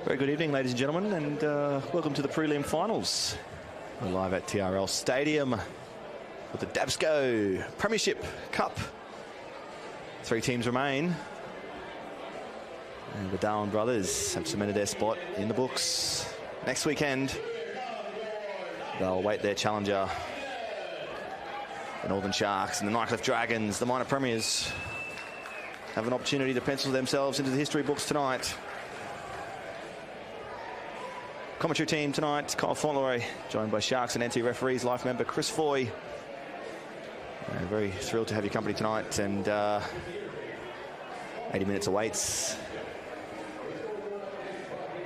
Very good evening, ladies and gentlemen, and welcome to the prelim finals. We're live at TRL Stadium with the DABSCO Premiership Cup. 3 teams remain, and the Darwin brothers have cemented their spot in the books. Next weekend, they'll await their challenger, the Northern Sharks, and the Nightcliff Dragons, the minor premiers, have an opportunity to pencil themselves into the history books tonight. Commentary team tonight, Kyle Fauntleroy, joined by Sharks and NT referees, life member Chris Foy. Very thrilled to have your company tonight, and 80 minutes awaits.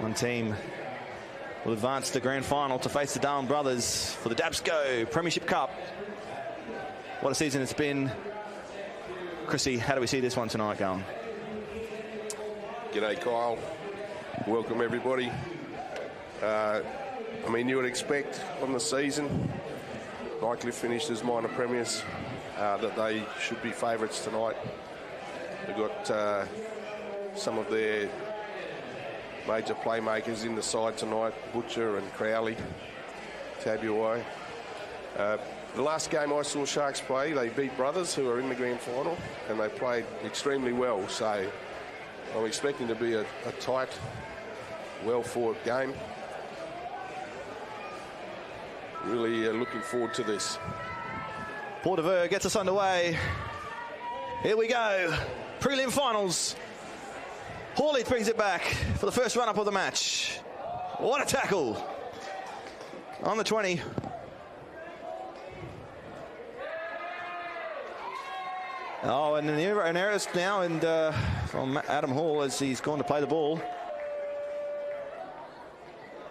One team will advance to the grand final to face the Darwin brothers for the DABSCO Premiership Cup. What a season it's been. Chrissy, how do we see this one tonight going? G'day, Kyle. Welcome, everybody. I mean, you would expect on the season, Nightcliff finished as minor premiers, that they should be favourites tonight. We've got some of their major playmakers in the side tonight, Butcher and Crowley, Tabuai. The last game I saw Sharks play, they beat Brothers, who are in the grand final, and they played extremely well. So I'm expecting to be a tight, well-fought game. Really looking forward to this. Portaveur gets us underway. Here we go. Prelim finals. Hawley brings it back for the first run-up of the match. What a tackle. On the 20. Oh, and an error now and from Adam Hall as he's gone to play the ball.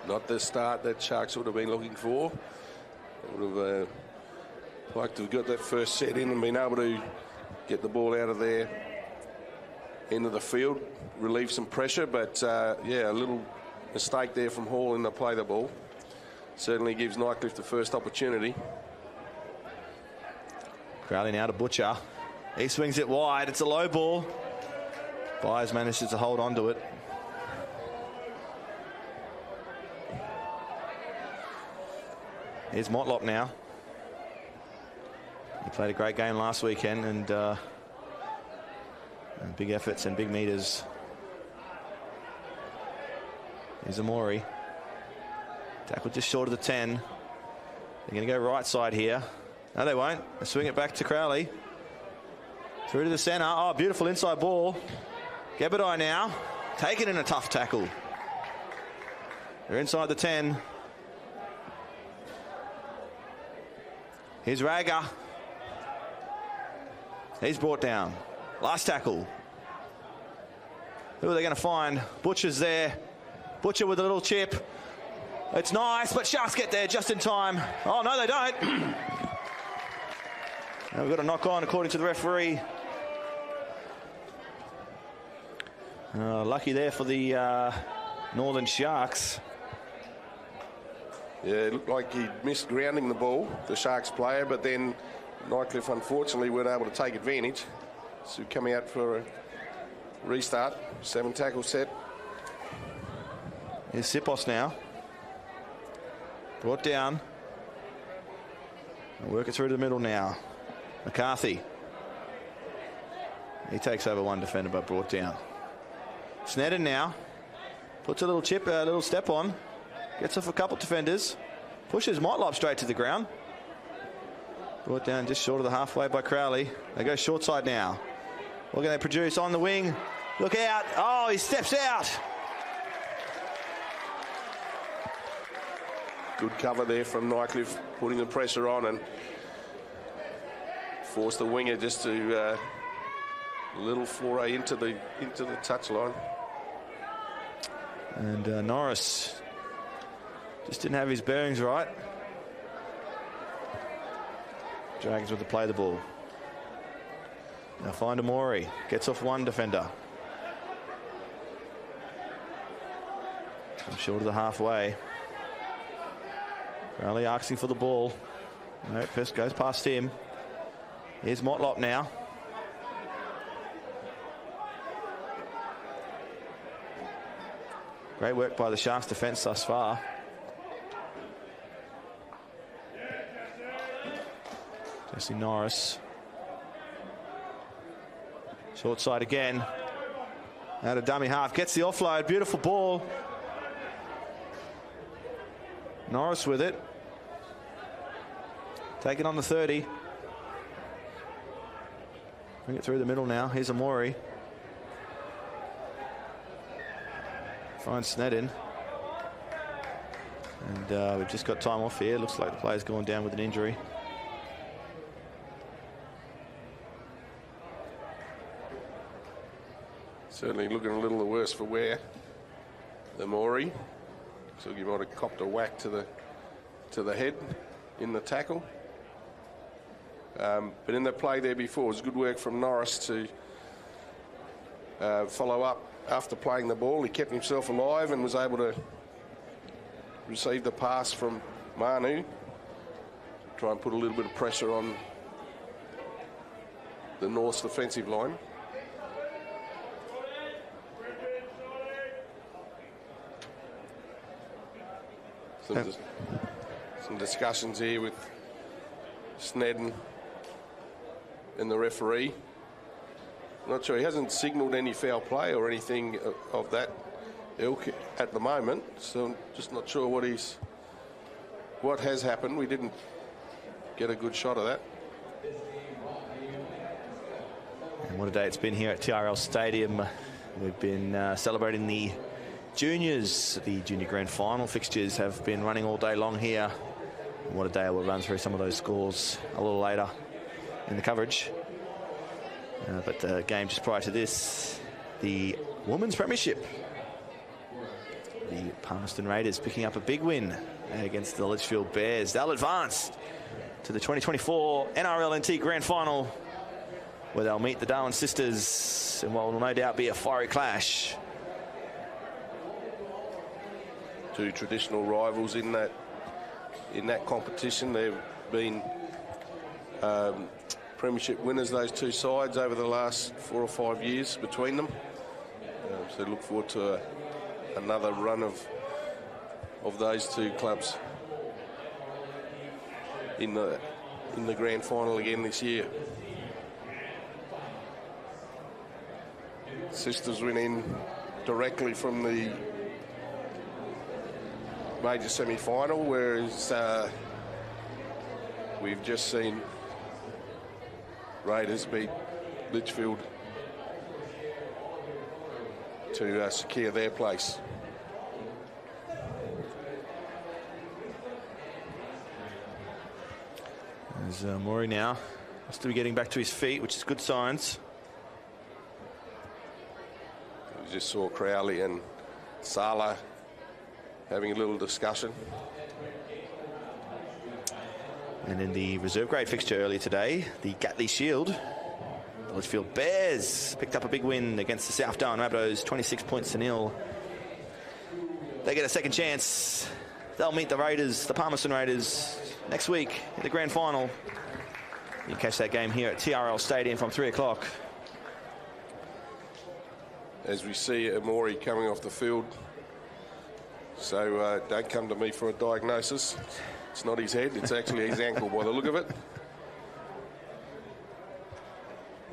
Not the start that Sharks would have been looking for. They would have liked to have got that first set in and been able to get the ball out of there into the field, relieve some pressure, but yeah, a little mistake there from Hall in the play the ball. Certainly gives Nightcliff the first opportunity. Crowley now to Butcher. He swings it wide. It's a low ball. Byers manages to hold on to it. Here's Motlop now. He played a great game last weekend, and big efforts and big meters. Here's Amori. Tackle just short of the 10. They're going to go right side here. No, they won't. They swing it back to Crowley. Through to the centre. Oh, beautiful inside ball. Gebedai now. Taken in a tough tackle. They're inside the 10. Here's Rager. He's brought down. Last tackle. Who are they going to find? Butcher's there. Butcher with a little chip. It's nice, but Sharks get there just in time. Oh, no, they don't. Now we've got a knock on according to the referee. Lucky there for the Northern Sharks. Yeah, it looked like he missed grounding the ball, the Sharks player, but then Nightcliff unfortunately weren't able to take advantage. So coming out for a restart, 7 tackle set. Here's Sipos now. Brought down. And work it through to the middle now. McCarthy. He takes over one defender but brought down. Sneddon now. Puts a little chip, a little step on. Gets off a couple of defenders. Pushes Motlop straight to the ground. Brought down just short of the halfway by Crowley. They go short side now. What can they produce on the wing? Look out. Oh, he steps out. Good cover there from Nightcliff, putting the pressure on and force the winger just to a little foray into the touchline. And Norris just didn't have his bearings right. Dragons with the play the ball. Now find Amori. Gets off one defender. I'm short of the halfway. Crowley asking for the ball. No, first goes past him. Here's Motlop now. Great work by the Sharks defence thus far. Jesse Norris. Short side again. Out of dummy half. Gets the offload. Beautiful ball. Norris with it. Taking on the 30. Bring it through the middle now. Here's Amori. Finds Snedden. And we've just got time off here. Looks like the player's gone down with an injury. Certainly looking a little the worse for wear than Maury. So he might have copped a whack to the head in the tackle. But in the play there before, it was good work from Norris to follow up after playing the ball. He kept himself alive and was able to receive the pass from Manu. Try and put a little bit of pressure on the North's defensive line. Some discussions here with Snedden and the referee. Not sure, he hasn't signalled any foul play or anything of that ilk at the moment, so just not sure what has happened. We didn't get a good shot of that. And what a day it's been here at TRL Stadium. We've been celebrating the juniors. The junior grand final fixtures have been running all day long here. And what a day. We'll run through some of those scores a little later in the coverage. But the game just prior to this, the Women's Premiership. The Palmerston Raiders picking up a big win against the Litchfield Bears. They'll advance to the 2024 NRL NT Grand Final, where they'll meet the Darwin sisters in what will no doubt be a fiery clash. Two traditional rivals in that competition. They've been Premiership winners, those two sides, over the last 4 or 5 years between them. So look forward to another run of those two clubs in the grand final again this year. Sisters went in directly from the major semi-final, whereas we've just seen Raiders beat Litchfield to secure their place. There's Maury now. Still getting back to his feet, which is good signs. We just saw Crowley and Sala having a little discussion. And in the reserve grade fixture earlier today, the Gatley Shield, the Litchfield Bears picked up a big win against the South Darwin Rabbitohs, 26-0. They get a second chance. They'll meet the Raiders, the Palmerston Raiders, next week in the grand final. You can catch that game here at TRL Stadium from 3 o'clock. As we see Amori coming off the field. So don't come to me for a diagnosis. It's not his head, it's actually his ankle by the look of it.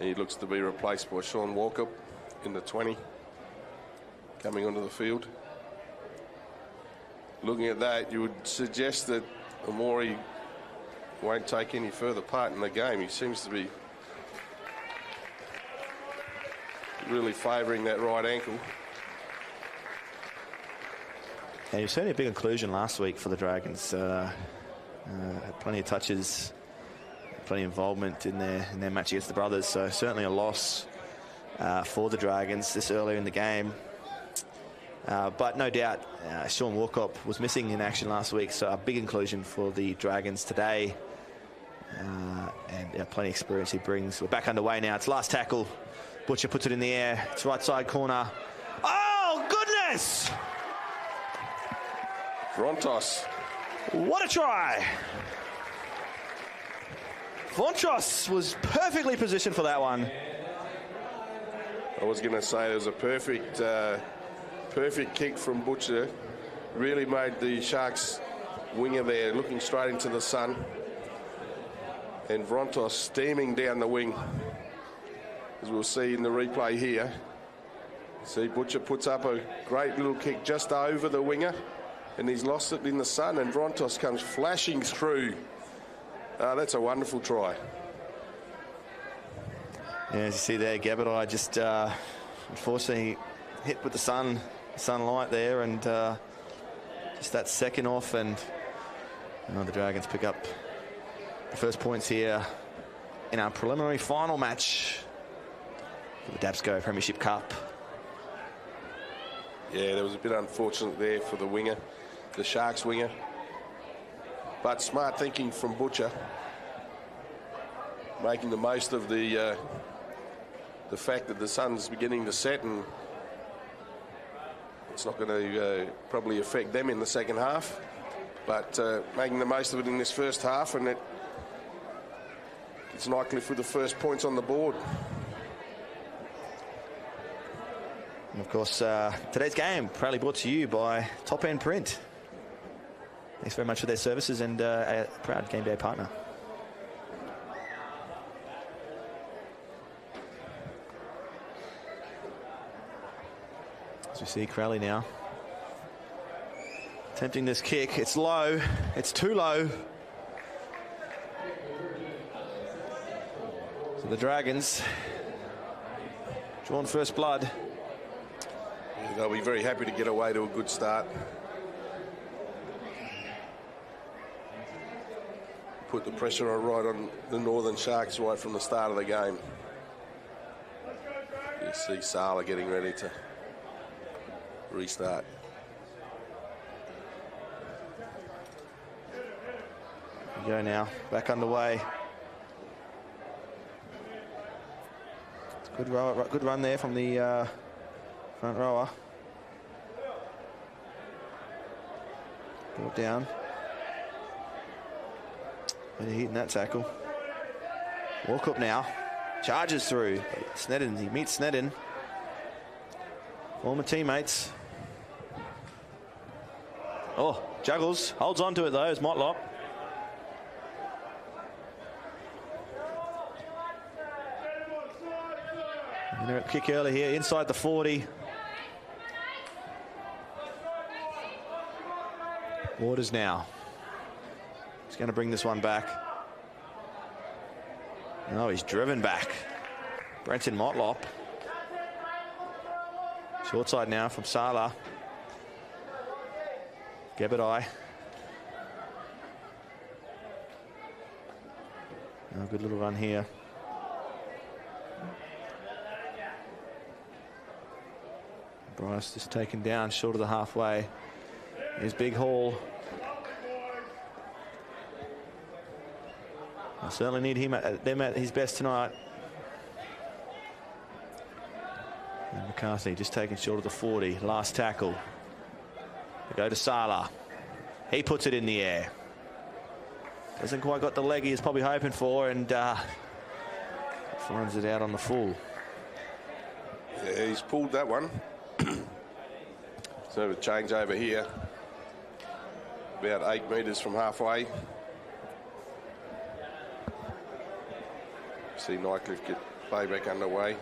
He looks to be replaced by Sean Walker in the 20, coming onto the field. Looking at that, you would suggest that Amori won't take any further part in the game. He seems to be really favouring that right ankle. Yeah, he was certainly a big inclusion last week for the Dragons. Had plenty of touches, plenty of involvement in their match against the Brothers. So certainly a loss for the Dragons this earlier in the game. But no doubt, Sean Walcott was missing in action last week, so a big inclusion for the Dragons today. And plenty of experience he brings. We're back underway now. It's last tackle. Butcher puts it in the air. It's right side corner. Oh, goodness! Frontos. What a try! Fontros was perfectly positioned for that one. I was going to say it was a perfect Perfect kick from Butcher. Really made the Sharks winger there looking straight into the sun. And Vrontos steaming down the wing, as we'll see in the replay here. See, Butcher puts up a great little kick just over the winger, and he's lost it in the sun, and Vrontos comes flashing through. That's a wonderful try. Yeah, as you see there, Gabadai just unfortunately hit with the sunlight there, and just that second off, and the Dragons pick up the first points here in our preliminary final match for the DABSCO Premiership Cup. Yeah, there was a bit unfortunate there for the winger, the Sharks winger. But smart thinking from Butcher, making the most of the fact that the sun's beginning to set, and it's not going to probably affect them in the second half. But making the most of it in this first half, and it's Nightcliff with the first points on the board. And of course, today's game proudly brought to you by Top End Print. Thanks very much for their services, and a proud Game Day partner. As we see Crowley now attempting this kick. It's low. It's too low. So the Dragons drawn first blood. Yeah, they'll be very happy to get away to a good start. Put the pressure on right on the Northern Sharks right from the start of the game. You see Sala getting ready to restart. We go now, back underway. Good run there from the front rower. Brought down. Really hitting that tackle. Walk up now. Charges through. Snedden, he meets Snedden. Former teammates. Oh, juggles. Holds on to it though, as Motlop. Kick early here, inside the 40. Waters now. He's going to bring this one back. No, he's driven back. Brenton Motlop. Short side now from Sala. Gabadai. Oh, good little run here. Bryce just taken down short of the halfway. Here's Big Hall. I certainly need him at his best tonight. And McCarthy just taken short of the 40. Last tackle. They go to Sala. He puts it in the air. Hasn't quite got the leg he was probably hoping for, and finds it out on the full. Yeah, he's pulled that one. So a change over here. About 8 metres from halfway. See Nightcliff get play back underway.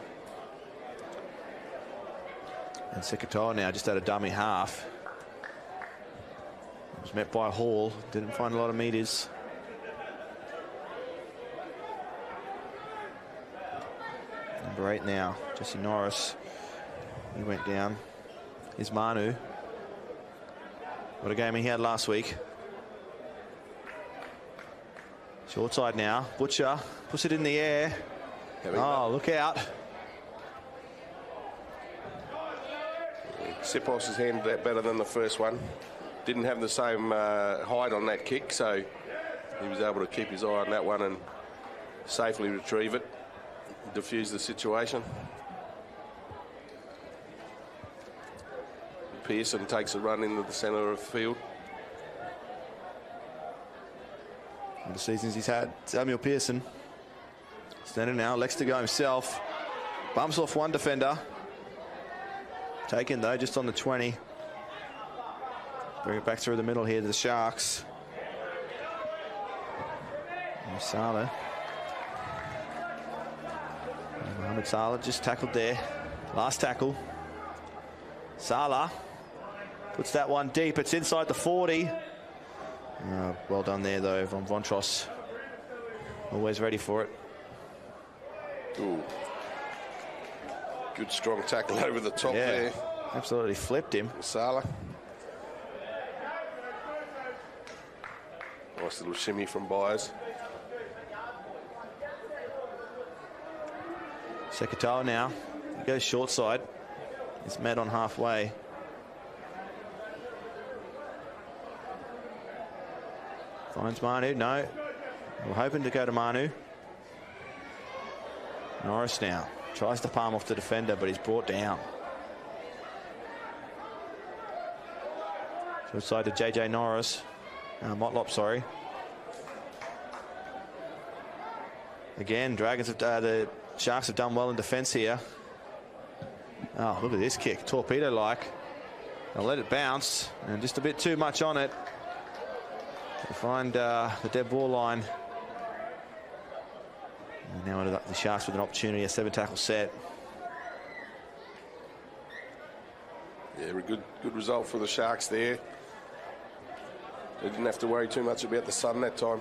And Sekatoa now just at a dummy half. Was met by Hall. Didn't find a lot of metres. Number 8 now, Jesse Norris. He went down. Here's Manu. What a game he had last week. Short side now. Butcher puts it in the air. Oh, look out. Sipos handled that better than the first one. Didn't have the same height on that kick, so he was able to keep his eye on that one and safely retrieve it, diffuse the situation. Pearson takes a run into the centre of the field. The seasons he's had, Samuel Pearson. Standing now, Lex to go himself. Bumps off one defender. Taken though, just on the 20. Bring it back through the middle here to the Sharks. Salah. Mohamed Salah just tackled there. Last tackle. Salah puts that one deep. It's inside the 40. Well done there, though, von Vontros. Always ready for it. Ooh. Good strong tackle over the top there. Absolutely flipped him. Salah. Nice little shimmy from Byers. Sekatoa now. He goes short side. He's met on halfway. Finds Manu. No. We're hoping to go to Manu. Norris now. Tries to palm off the defender, but he's brought down. Short side to JJ Norris. Motlop, sorry. Again, the Sharks have done well in defence here. Oh, look at this kick. Torpedo-like. They'll let it bounce, and just a bit too much on it. They find the dead ball line. And now the Sharks with an opportunity, a 7-tackle set. Yeah, a good result for the Sharks there. They didn't have to worry too much about the sun that time.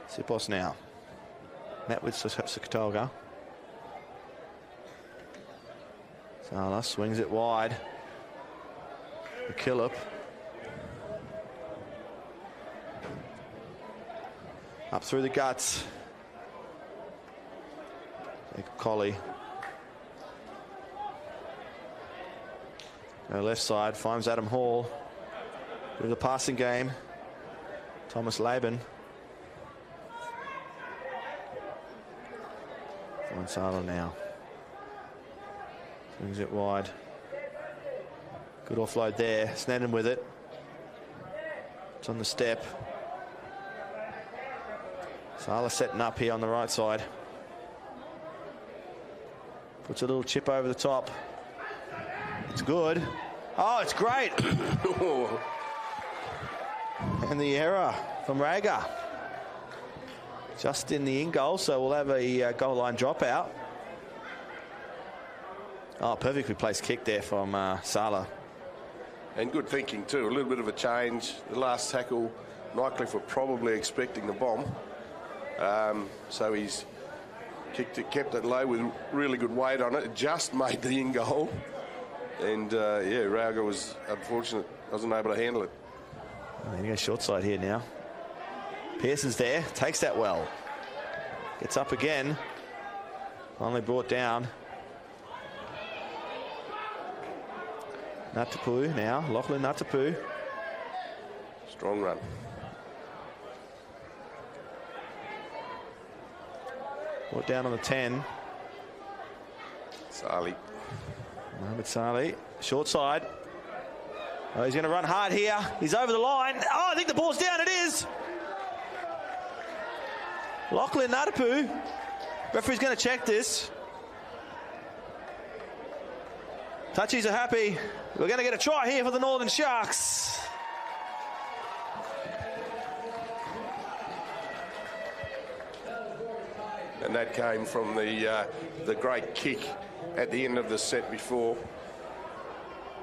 Sipos now. Met with Sekatoa. Salah swings it wide. McKillop. Up through the guts. Colley. Go left side, finds Adam Hall. With the passing game. Thomas Laban. Finds Salah now. Swings it wide. Good offload there. Snedden with it. It's on the step. Salah setting up here on the right side. Puts a little chip over the top. It's good. Oh, it's great. And the error from Rager. Just in the in-goal, so we'll have a goal line dropout. Oh, perfectly placed kick there from Salah. And good thinking too, a little bit of a change. The last tackle, Nightcliff were probably expecting the bomb. So he's kept it low with really good weight on it. It just made the in-goal. And yeah, Rager was unfortunate, wasn't able to handle it. He goes short side here now. Pearson's there, takes that well. Gets up again. Finally brought down. Natapu now, Lachlan Natapu. Strong run. Brought down on the 10. Sali. Mohamed Saleh, short side. Oh, he's going to run hard here. He's over the line. Oh, I think the ball's down. It is. Lachlan Natapu. Referee's going to check this. Touchies are happy. We're going to get a try here for the Northern Sharks. And that came from the great kick at the end of the set before.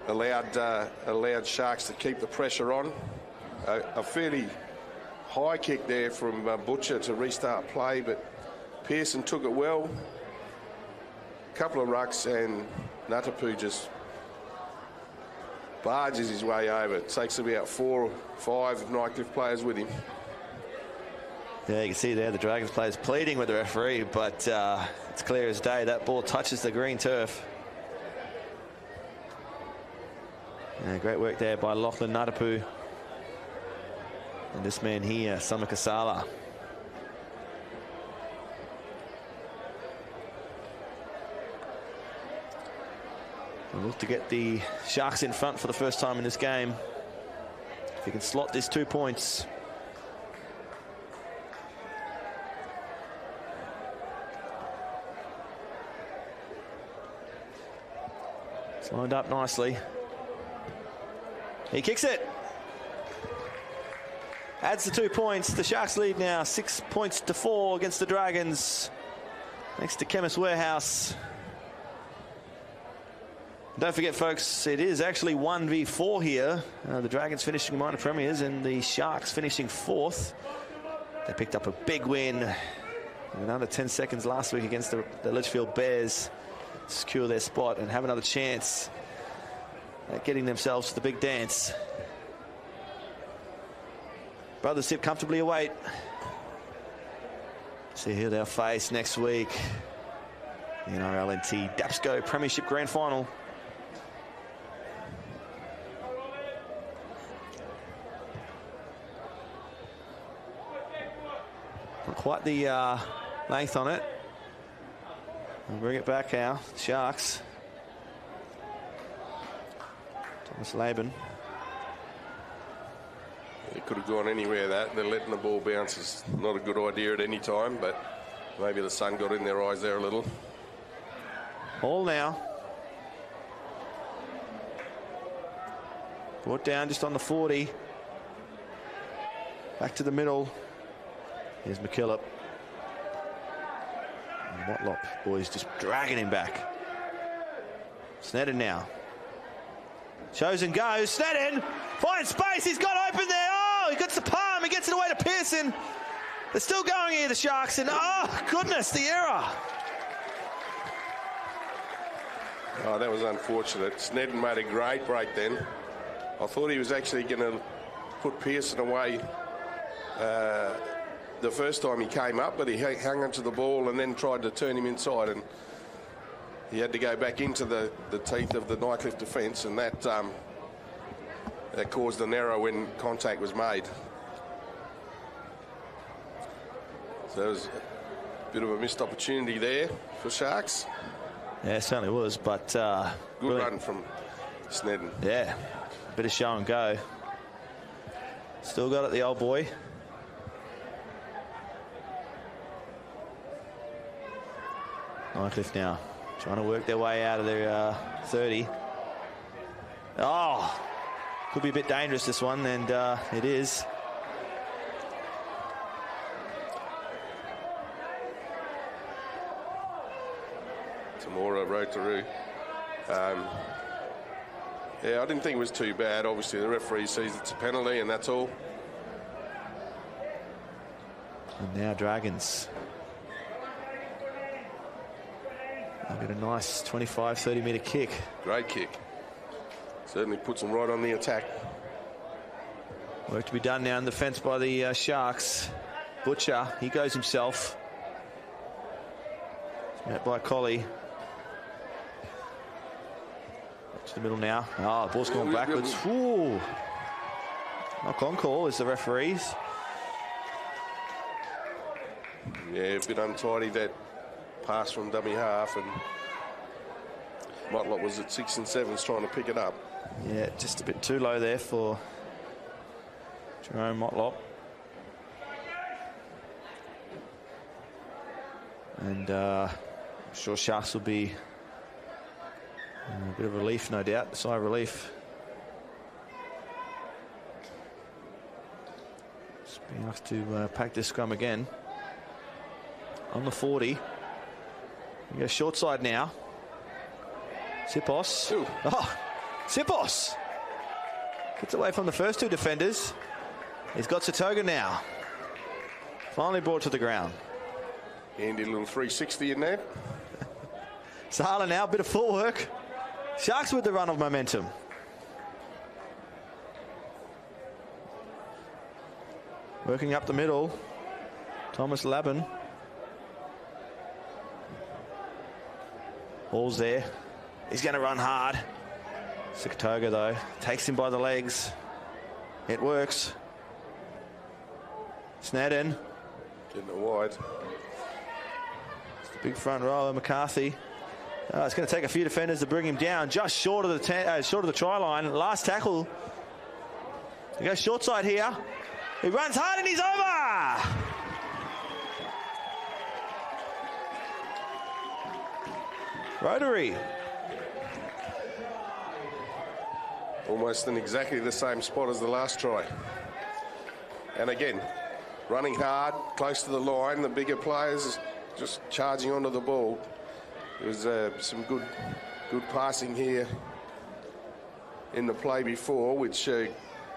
Allowed Sharks to keep the pressure on. A fairly high kick there from Butcher to restart play, but Pearson took it well. A couple of rucks and Natapu just barges his way over. It takes about 4 or 5 Nightcliff players with him. Yeah, you can see there the Dragons players pleading with the referee, but it's clear as day that ball touches the green turf. Yeah, great work there by Lachlan Natapu. And this man here, Samaka Salah. We'll look to get the Sharks in front for the first time in this game. If he can slot this 2 points. Lined up nicely. He kicks it. Adds the 2 points. The Sharks lead now 6 points to 4 against the Dragons. Next to Chemist Warehouse. Don't forget, folks, it is actually 1v4 here. The Dragons finishing minor premiers and the Sharks finishing 4th. They picked up a big win in under 10 seconds last week against the Litchfield Bears. Secure their spot and have another chance at getting themselves to the big dance. Brothers sit comfortably await. See who they'll face next week. The NRL DABSCO Premiership Grand Final. Not quite the length on it. We'll bring it back now. Sharks. Thomas Laban. It could have gone anywhere, that. They're letting the ball bounce is not a good idea at any time, but maybe the sun got in their eyes there a little. Ball now. Brought down just on the 40. Back to the middle. Here's McKillop. And Motlop, boys, just dragging him back. Sneddon now. Shows and goes. Sneddon finds space. He's got open there. Oh, he gets the palm. He gets it away to Pearson. They're still going here, the Sharks. And oh, goodness, the error. Oh, that was unfortunate. Sneddon made a great break then. I thought he was actually going to put Pearson away the first time he came up, but he hung onto the ball and then tried to turn him inside, and he had to go back into the teeth of the Nightcliff defence, and that caused an error when contact was made. So it was a bit of a missed opportunity there for Sharks. Yeah, it certainly was, but good run from Sneddon. Yeah, bit of show and go. Still got it, the old boy. Nightcliff now trying to work their way out of their 30. Oh, could be a bit dangerous, this one, and it is. Tamora Rotorua. Yeah, I didn't think it was too bad. Obviously, the referee sees it's a penalty, and that's all. And now Dragons. They've got a nice 25, 30-metre kick. Great kick. Certainly puts them right on the attack. Work to be done now in the fence by the Sharks. Butcher, he goes himself. Met by Colley. Back to the middle now. Oh, the ball's gone backwards. Ooh. Knock on call is the referees. Yeah, a bit untidy, that pass from dummy half, and Motlop was at 6 and 7s trying to pick it up. Yeah, just a bit too low there for Jerome Motlop. And I'm sure Sharks will be a bit of relief, no doubt, a sigh of relief. Just being asked to pack this scrum again. On the 40. We go short side now. Sipos. Ooh. Oh, Sipos gets away from the first two defenders. He's got Satoga now. Finally brought to the ground. Handy little 360 in there. Sala now, bit of footwork. Sharks with the run of momentum. Working up the middle. Thomas Laban. Ball's there. He's going to run hard. Satoga, though, takes him by the legs. It works. Sneddon. Getting it wide. It's the big front rower, McCarthy. It's going to take a few defenders to bring him down, just short of the try line. Last tackle. He goes short side here. He runs hard and he's over. Rotary. almost in exactly the same spot as the last try. And again, running hard, close to the line, the bigger players just charging onto the ball. There was some good passing here in the play before, which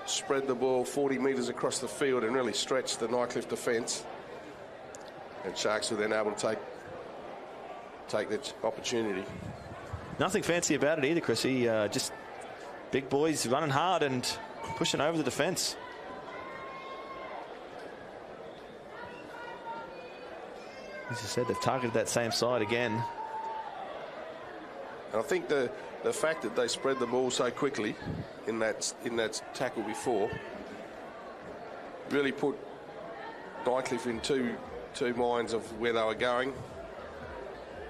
spread the ball 40 metres across the field and really stretched the Nightcliff defence. And Sharks were then able to take the opportunity. Nothing fancy about it either, Chrissy. Just big boys running hard and pushing over the defence. As you said, they've targeted that same side again. And I think the fact that they spread the ball so quickly in that tackle before really put Nightcliff in two minds of where they were going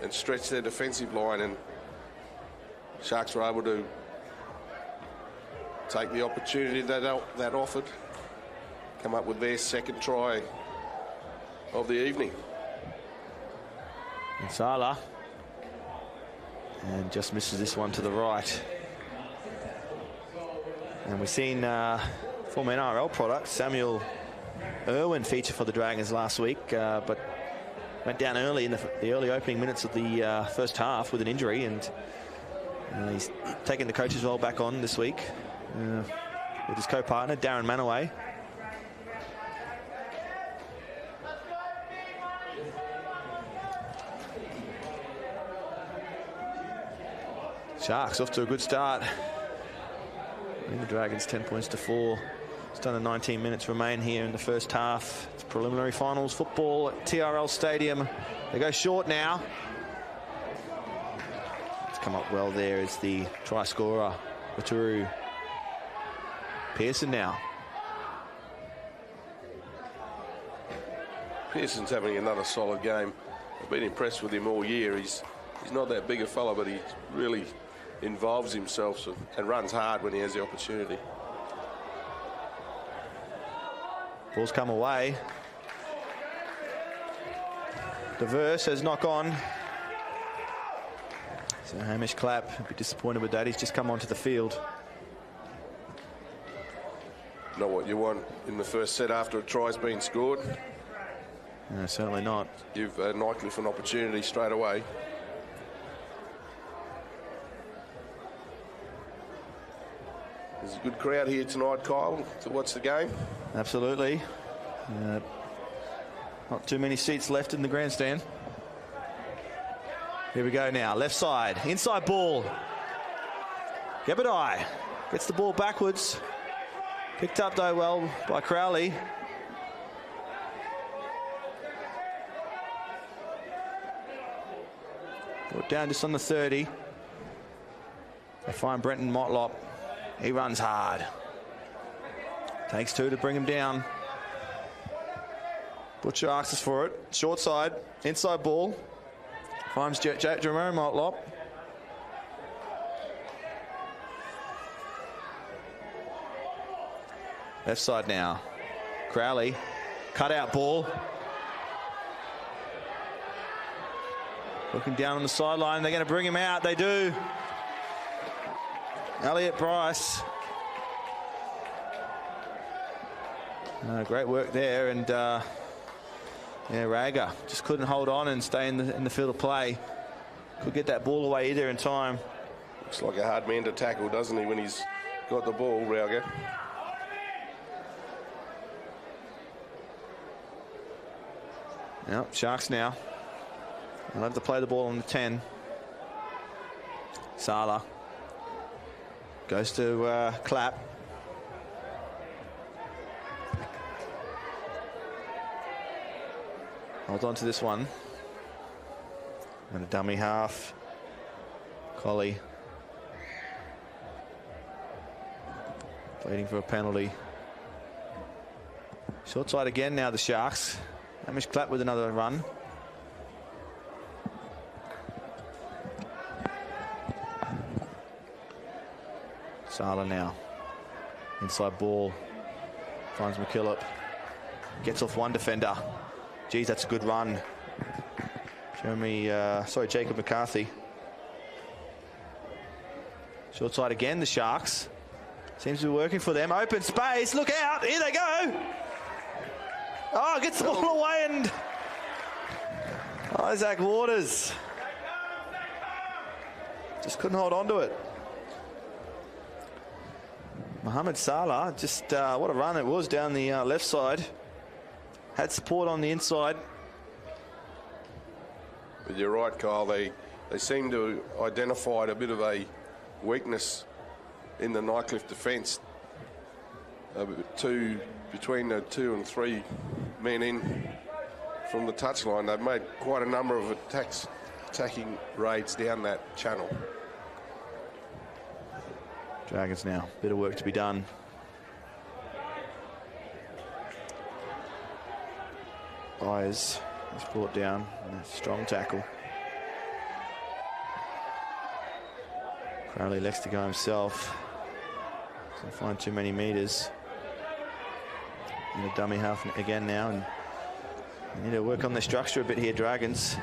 and stretched their defensive line, and Sharks were able to take the opportunity that offered, come up with their second try of the evening. And Sala, and just misses this one to the right. And we've seen former NRL product Samuel Irwin feature for the Dragons last week, but went down early in the early opening minutes of the first half with an injury, and he's taken the coach's role back on this week with his co-partner Darren Manaway. Sharks off to a good start. And the Dragons 10 points to 4. Just under 19 minutes remain here in the first half. It's preliminary finals football at TRL Stadium. They go short now. It's come up well there is the try scorer, Waturu Pearson now. Pearson's having another solid game. I've been impressed with him all year. He's not that big a fella, but he really involves himself and runs hard when he has the opportunity. Ball's come away. Diverse has knock on. So Hamish Clapp, a bit disappointed with that. He's just come onto the field. Not what you want in the first set after a try's been scored. No, certainly not. Give Nightcliff an opportunity straight away. There's a good crowd here tonight, Kyle, to watch the game. Absolutely. Not too many seats left in the grandstand. Here we go now. Left side. Inside ball. Gebedai gets the ball backwards. Picked up, though, well by Crowley. Brought down just on the 30. They find Brenton Motlop. He runs hard. Takes two to bring him down. Butcher asks for it. Short side. Inside ball. Finds Jerome Motlop. Left side now. Crowley. Cut out ball. Looking down on the sideline. They're going to bring him out. They do. Elliot Bryce. Great work there, and Rager just couldn't hold on and stay in the field of play. Could get that ball away either in time. Looks like a hard man to tackle, doesn't he, when he's got the ball, Rager? Yep, Sharks now. They'll have to play the ball on the 10. Sala goes to Clapp. Hold on to this one. And a dummy half. Collie. Waiting for a penalty. Short side again now, the Sharks. Hamish Clapp with another run. Sala now. Inside ball. Finds McKillop. Gets off one defender. Geez, that's a good run. Jacob McCarthy. Short side again, the Sharks. Seems to be working for them. Open space. Look out. Here they go. Oh, gets the ball away, and Isaac Waters just couldn't hold on to it. Mohamed Salah, just what a run it was down the left side. Had support on the inside. But you're right, Kyle. They seem to have identified a bit of a weakness in the Nightcliff defence. Between the 2 and 3 men in from the touchline, they've made quite a number of attacking raids down that channel. Dragons now, bit of work to be done. Byers is brought down, strong tackle. Crowley elects to go himself. Doesn't find too many metres. In a dummy half again now, and they need to work on their structure a bit here, Dragons.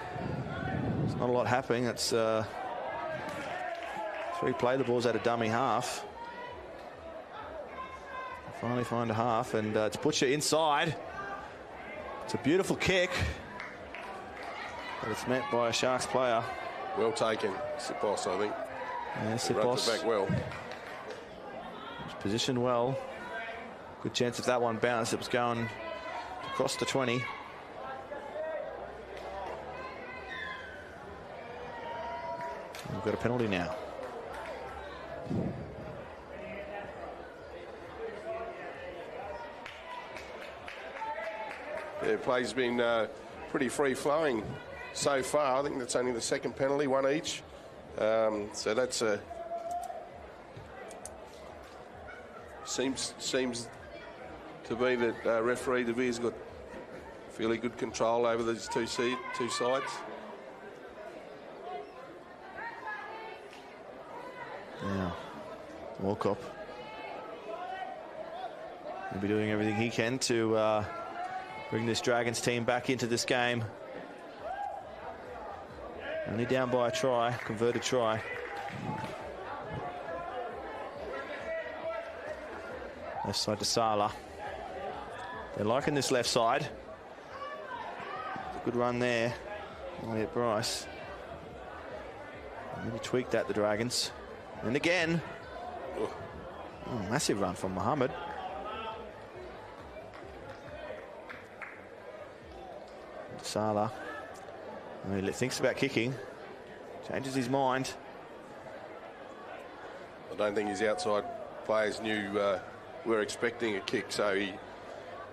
There's not a lot happening. That's 3 play the balls at a dummy half. Finally find a half, and it's Butcher inside. It's a beautiful kick, but it's met by a Sharks player. Well taken, Sipos, I think. Yeah, Sipos. Back well. Was positioned well. Good chance if that one bounced, it was going across the 20. We've got a penalty now. Yeah, play's been pretty free-flowing so far. I think that's only the second penalty, 1 each. So that's seems to be that referee De Veer's got fairly good control over these two sides. Yeah, Walkup will be doing everything he can to bring this Dragons team back into this game. Only down by a try, converted try. Left side to Salah. They're liking this left side. Good run there. Elliot Bryce. Maybe tweaked that, the Dragons. And again. Oh, massive run from Mohammed. Salah. He thinks about kicking. Changes his mind. I don't think his outside players knew we were expecting a kick, so he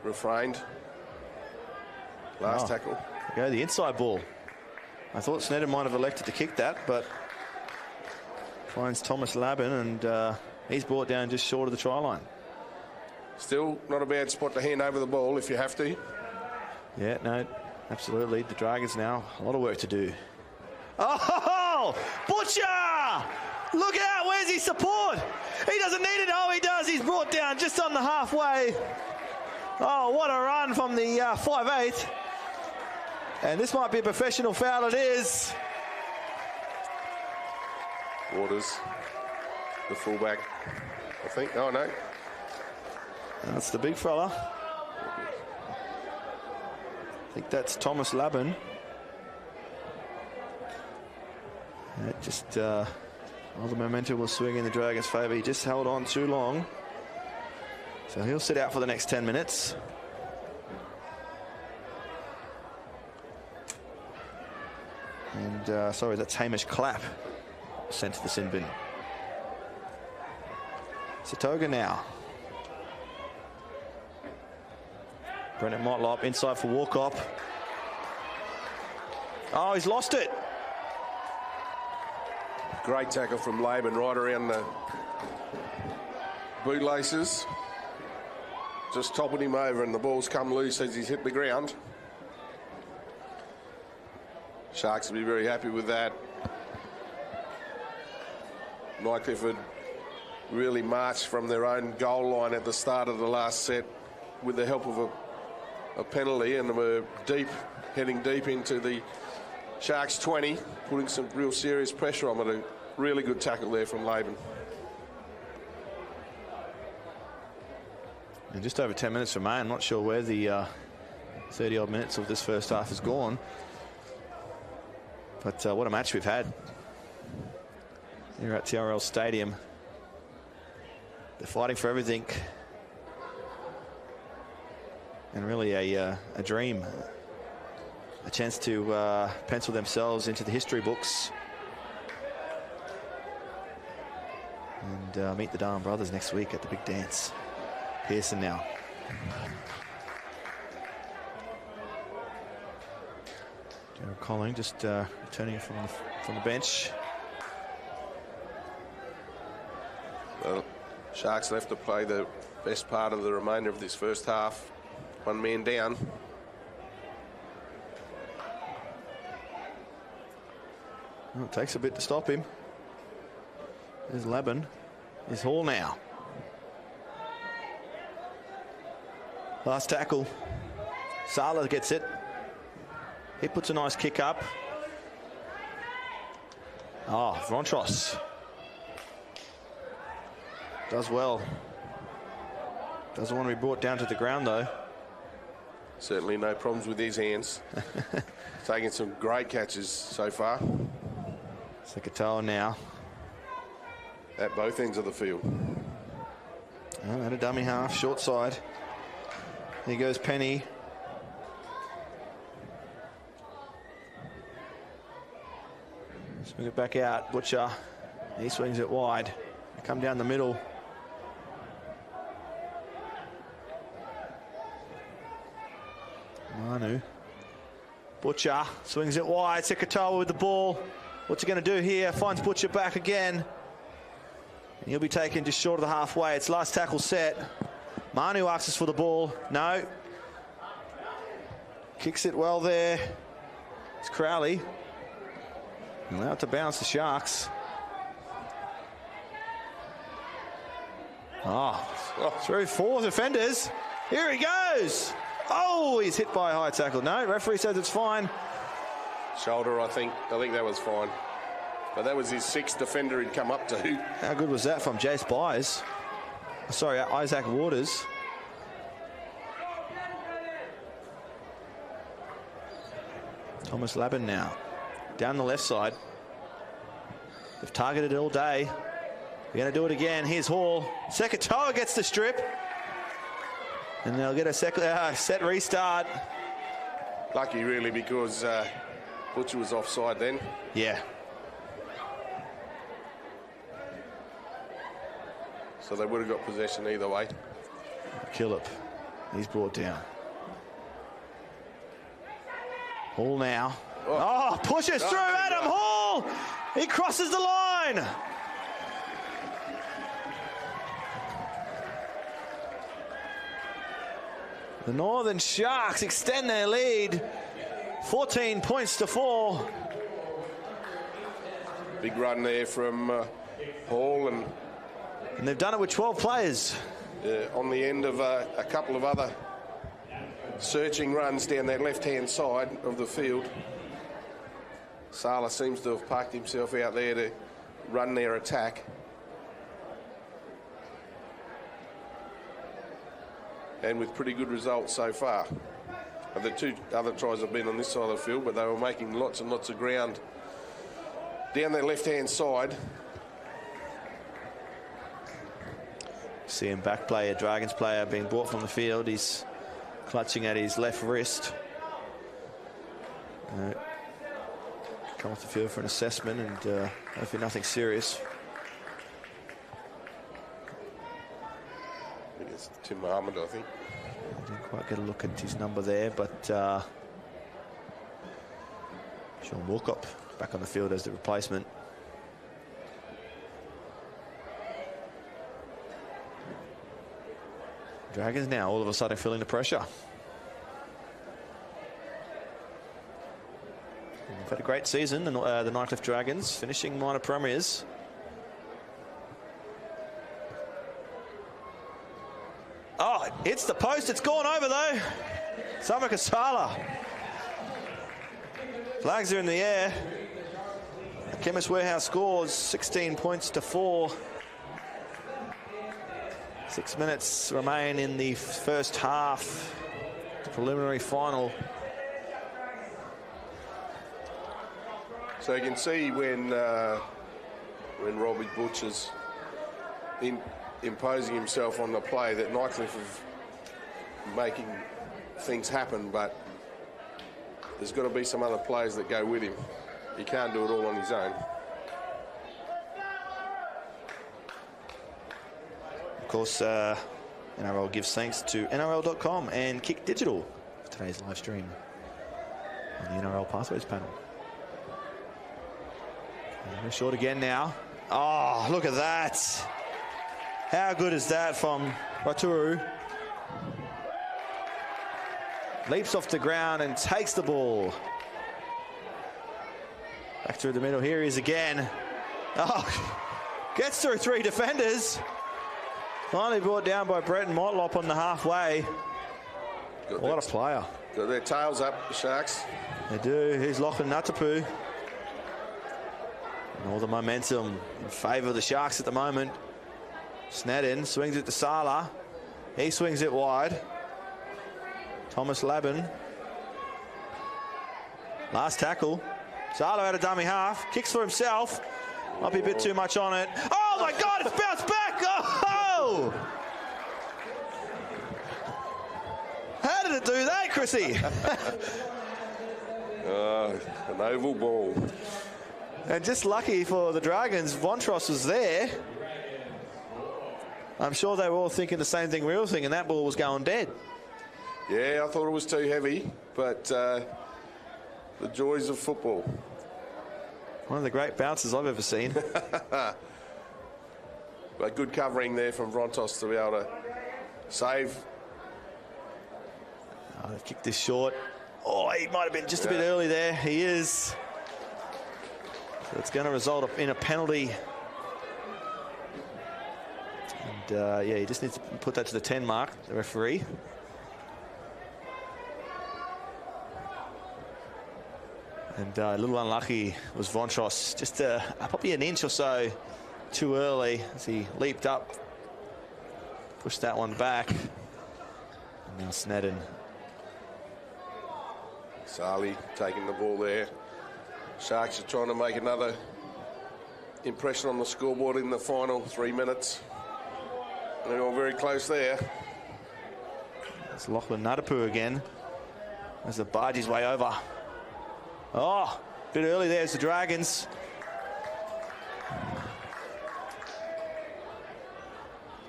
refrained. Last tackle. Go the inside ball. I thought Sneddon might have elected to kick that, but finds Thomas Labin, and he's brought down just short of the try line. Still not a bad spot to hand over the ball if you have to. Yeah, no, absolutely. The Dragons now, a lot of work to do. Oh, Butcher! Look out, where's his support? He doesn't need it. Oh, he does. He's brought down just on the halfway. Oh, what a run from the 5'8". And this might be a professional foul. It is. Waters, the fullback, I think. Oh, no. That's the big fella. I think that's Thomas Labin. Just all the momentum will swing in the Dragons' favour. He just held on too long. So he'll sit out for the next 10 minutes. And sorry, that's Hamish Clapp sent to the sin bin. Satoga now. Brendan Motlop inside for Walkup. Oh, he's lost it. Great tackle from Laban right around the bootlaces. Just toppled him over and the ball's come loose as he's hit the ground. Sharks will be very happy with that. Nightcliff had really marched from their own goal line at the start of the last set with the help of a penalty, and were heading deep into the Sharks 20, putting some real serious pressure on it. A really good tackle there from Laban. And just over 10 minutes remain. I'm not sure where the 30-odd minutes of this first half has gone. But what a match we've had here at TRL Stadium. They're fighting for everything. And really a dream. A chance to pencil themselves into the history books. And meet the Darwin brothers next week at the big dance. Pearson now. Jared Colling just returning from the bench. Well, Sharks left to play the best part of the remainder of this first half. One man down. Well, it takes a bit to stop him. There's Laban. There's Hall now. Last tackle. Sala gets it. He puts a nice kick up. Oh, Vrontros. Does well. Doesn't want to be brought down to the ground, though. Certainly no problems with his hands. Taking some great catches so far. Sekatoa now. At both ends of the field. Oh, and a dummy half, short side. Here goes Penny. Swing it back out. Butcher. He swings it wide. They come down the middle. Manu. Butcher swings it wide. Sekatoa with the ball. What's he going to do here? Finds Butcher back again. And he'll be taken just short of the halfway. It's last tackle set. Manu asks for the ball. No. Kicks it well there. It's Crowley. Allowed to bounce the Sharks. Through four defenders. Here he goes. Oh, he's hit by a high tackle. No, referee says it's fine. Shoulder, I think. I think that was fine. But that was his sixth defender he'd come up to. How good was that from Jace Byes? Sorry, Isaac Waters. Thomas Laban now. Down the left side. They've targeted it all day. They're going to do it again. Here's Hall. Sekatoa gets the strip. And they'll get a set restart. Lucky, really, because Butcher was offside then. Yeah. So they would have got possession either way. Killip. He's brought down. Hall now. Oh, pushes through Adam Hall. He crosses the line. The Northern Sharks extend their lead. 14 points to 4. Big run there from Hall. And they've done it with 12 players. On the end of a couple of other searching runs down that left-hand side of the field. Sala seems to have parked himself out there to run their attack. And with pretty good results so far. The two other tries have been on this side of the field, but they were making lots and lots of ground down that left-hand side. See him back player, Dragons player, being brought from the field. He's clutching at his left wrist. Come off the field for an assessment, and hopefully nothing serious. I think it's Tim Armand, I think. I didn't quite get a look at his number there, but Sean Walcott back on the field as the replacement. Dragons now all of a sudden feeling the pressure. They've had a great season, the Nightcliff Dragons, finishing minor premiers. Oh, it hits the post. It's gone over, though. Samaka Sala. Flags are in the air. The Chemist Warehouse scores 16 points to 4. 6 minutes remain in the first half. Preliminary final. So you can see when Robbie Butcher's imposing himself on the play that Nightcliff is making things happen, but there's got to be some other players that go with him. He can't do it all on his own. Of course, NRL gives thanks to NRL.com and Kick Digital for today's live stream on the NRL Pathways panel. And short again now. Oh, look at that. How good is that from Raturu? Leaps off the ground and takes the ball. Back through the middle. Here he is again. Oh, gets through 3 defenders. Finally brought down by Bretton Motlop on the halfway. What a player. Got their tails up, the Sharks. They do. Here's Lachlan Ngatapu. And all the momentum in favour of the Sharks at the moment. Snedden swings it to Sala. He swings it wide. Thomas Labin. Last tackle. Sala out of dummy half. Kicks for himself. Might be a bit too much on it. Oh my God, it's bounced back! Oh! How did it do that, Chrissy? An oval ball. And just lucky for the Dragons, Vontros was there. I'm sure they were all thinking the same thing we were thinking. That ball was going dead. Yeah, I thought it was too heavy, but the joys of football. One of the great bounces I've ever seen. But good covering there from Vontos to be able to save. Oh, they've kicked this short. Oh, he might have been just a bit early there. He is. So it's going to result in a penalty. And yeah, he just needs to put that to the 10 mark, the referee. And a little unlucky was Vontros, just probably an inch or so too early as he leaped up, pushed that one back. And now Snedden. Sali taking the ball there. Sharks are trying to make another impression on the scoreboard in the final 3 minutes. They're all very close there. It's Lachlan Ngatapu again as the barge his way over. Oh, a bit early there as the Dragons.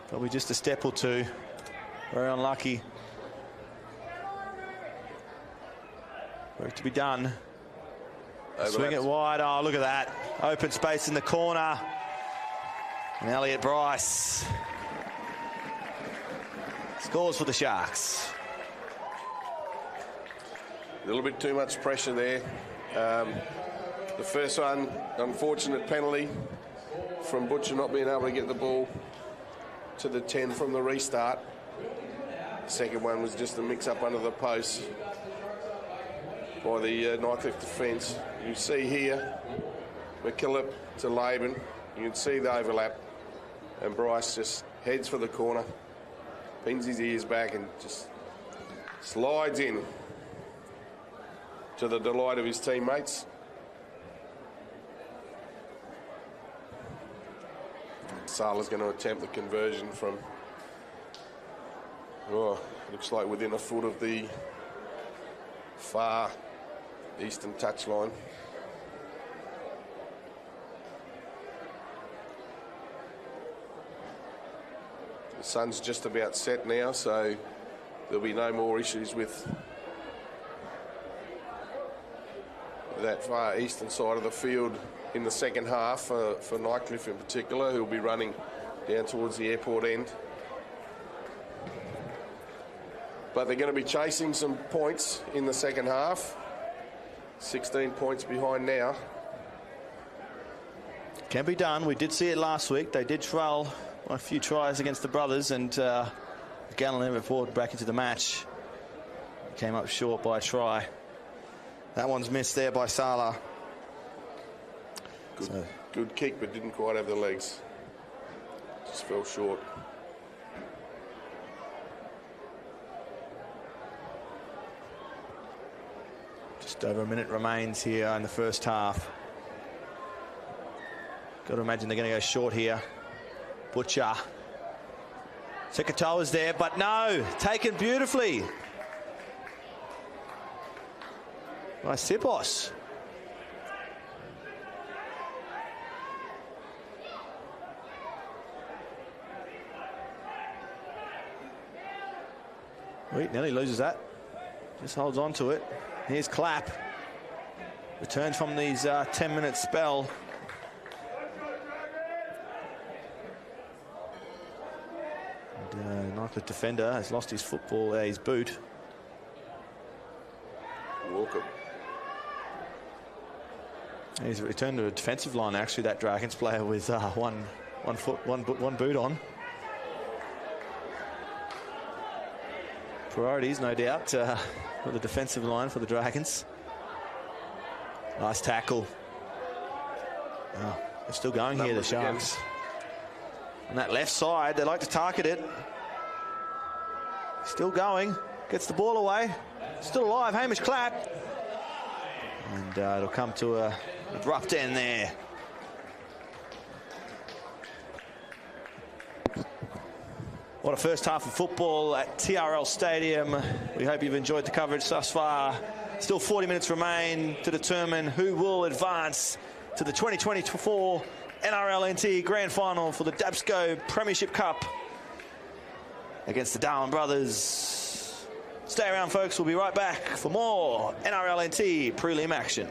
Probably just a step or two. Very unlucky. Work to be done. Swing it wide. Oh, look at that. Open space in the corner. And Elliot Bryce scores for the Sharks. A little bit too much pressure there. The first one, unfortunate penalty from Butcher not being able to get the ball to the 10 from the restart. The second one was just a mix-up under the post by the Nightcliff defence. You see here, McKillop to Laban. You can see the overlap. And Bryce just heads for the corner, pins his ears back and just slides in to the delight of his teammates. Sala's going to attempt the conversion from, looks like within a foot of the far eastern touchline. The sun's just about set now, so there'll be no more issues with that far eastern side of the field in the second half for Nightcliff in particular, who'll be running down towards the airport end. But they're going to be chasing some points in the second half. 16 points behind now. Can be done. We did see it last week. They did trail a few tries against the Brothers, and Gallen went forward back into the match. Came up short by a try. That one's missed there by Sala. Good kick, but didn't quite have the legs. Just fell short. Just over a minute remains here in the first half. Got to imagine they're going to go short here. Butcher. Sekatoa's there, but no, taken beautifully by Sipos. Wait, nearly loses that. Just holds on to it. Here's Clapp. Returns from these 10-minute spell. And Nightcliff defender has lost his football, his boot. Welcome. He's returned to a defensive line, actually, that Dragons player with one boot on. Priorities, no doubt, for the defensive line for the Dragons. Nice tackle. Oh, they're still going here, the Sharks. On that left side, they like to target it. Still going. Gets the ball away. Still alive, Hamish Clapp. And it'll come to a abrupt end there. What a first half of football at TRL Stadium. We hope you've enjoyed the coverage thus far. Still 40 minutes remain to determine who will advance to the 2024 NRL NT Grand Final for the DABSCO Premiership Cup against the Darwin brothers. Stay around, folks. We'll be right back for more NRL NT prelim action.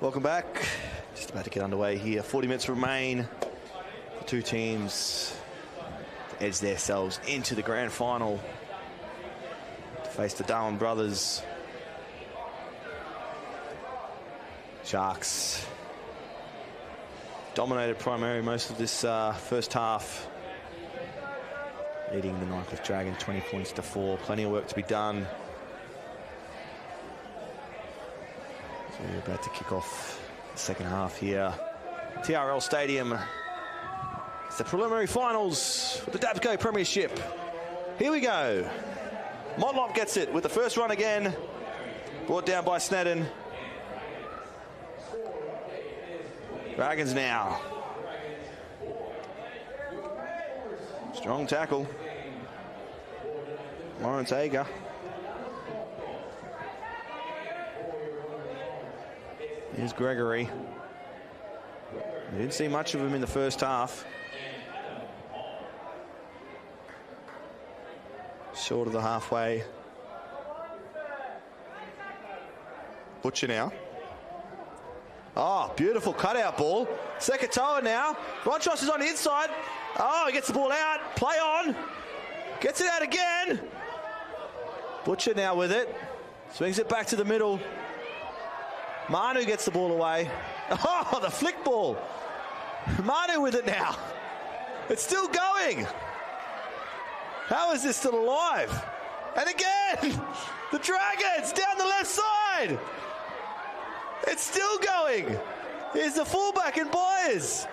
Welcome back. Just about to get underway here. 40 minutes remain. The two teams to edge themselves into the grand final to face the Darwin brothers. Sharks dominated primarily most of this first half, leading the Nightcliff Dragons 20 points to 4. Plenty of work to be done. So we're about to kick off the second half here. TRL Stadium. It's the preliminary finals for the DABSCO Premiership. Here we go. Motlop gets it with the first run again. Brought down by Snedden. Dragons now. Strong tackle. Lawrence Ager. Here's Gregory. We didn't see much of him in the first half. Short of the halfway. Butcher now. Oh, beautiful cutout ball. Sekatoa now. Ronchos is on the inside. Oh, he gets the ball out. Play on. Gets it out again. Butcher now with it. Swings it back to the middle. Manu gets the ball away. Oh, the flick ball. Manu with it now. It's still going. How is this still alive? And again, the Dragons down the left side. It's still going. Here's the fullback in Byers.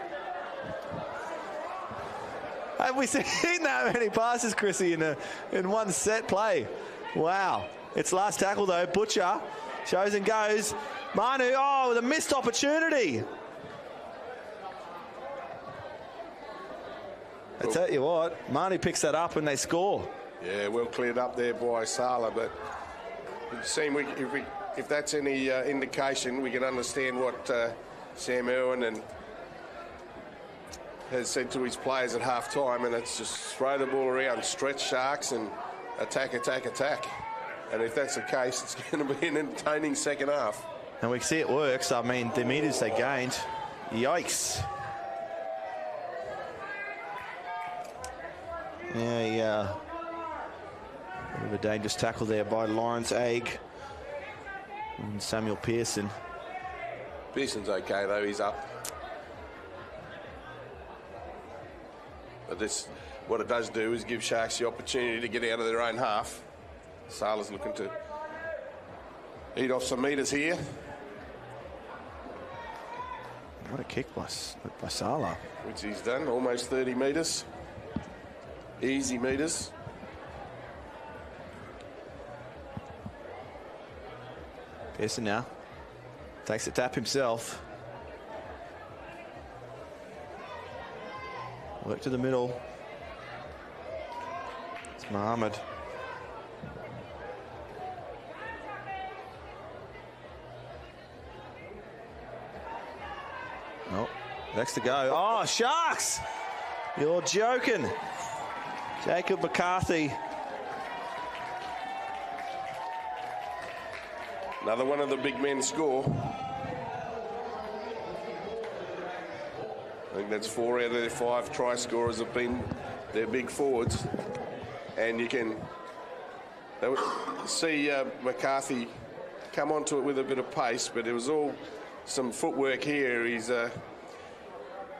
Have we seen that many passes, Chrissy, in one set play? Wow. It's last tackle, though. Butcher shows and goes. Manu, oh, with a missed opportunity. I tell you what, Manu picks that up and they score. Yeah, well cleared up there by Sala, but it seems if that's any indication, we can understand what Sam Irwin has said to his players at half-time, and it's just throw the ball around, stretch Sharks and attack, attack, attack. And if that's the case, it's going to be an entertaining second half. And we see it works. I mean, the meters they gained. Yikes. Yeah. Bit of a dangerous tackle there by Lawrence Aig and Samuel Pearson. Pearson's okay, though. He's up. But this, what it does do is give Sharks the opportunity to get out of their own half. Sala's looking to eat off some metres here. What a kick by Sala. Which he's done, almost 30 metres. Easy metres. Pearson now takes the tap himself. Work to the middle. It's Mohammed. Oh, next to go. Oh, Sharks! You're joking. Jacob McCarthy. Another one of the big men score. I think that's 4 out of their 5 try scorers have been their big forwards. And you can see McCarthy come onto it with a bit of pace, but it was all some footwork here. He's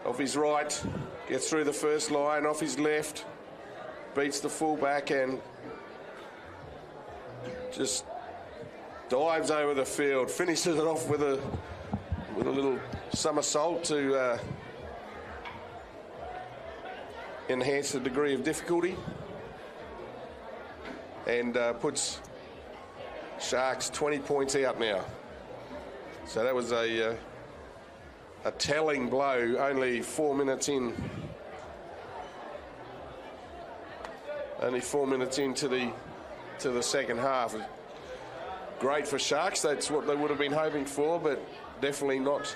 off his right, gets through the first line, off his left, beats the fullback and just dives over the field, finishes it off with a little somersault to enhance the degree of difficulty, and puts Sharks 20 points out now. So that was a telling blow, only 4 minutes in. Only 4 minutes into the second half. Great for Sharks. That's what they would have been hoping for, but definitely not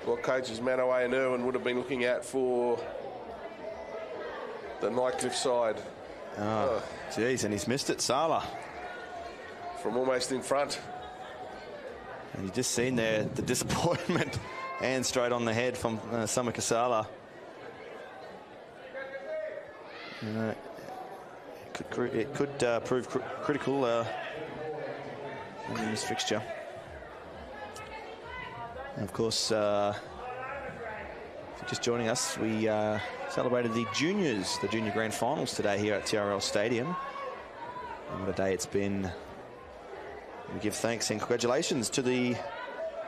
what coaches Manaway and Irwin would have been looking at for the Nightcliff side. Oh, geez, and he's missed it, Sala. From almost in front. And you've just seen there the disappointment and straight on the head from Summer Kasala. It could prove critical in this fixture. And of course, if you're just joining us, we celebrated the junior grand finals today here at TRL Stadium. And what a day it's been. We give thanks and congratulations to the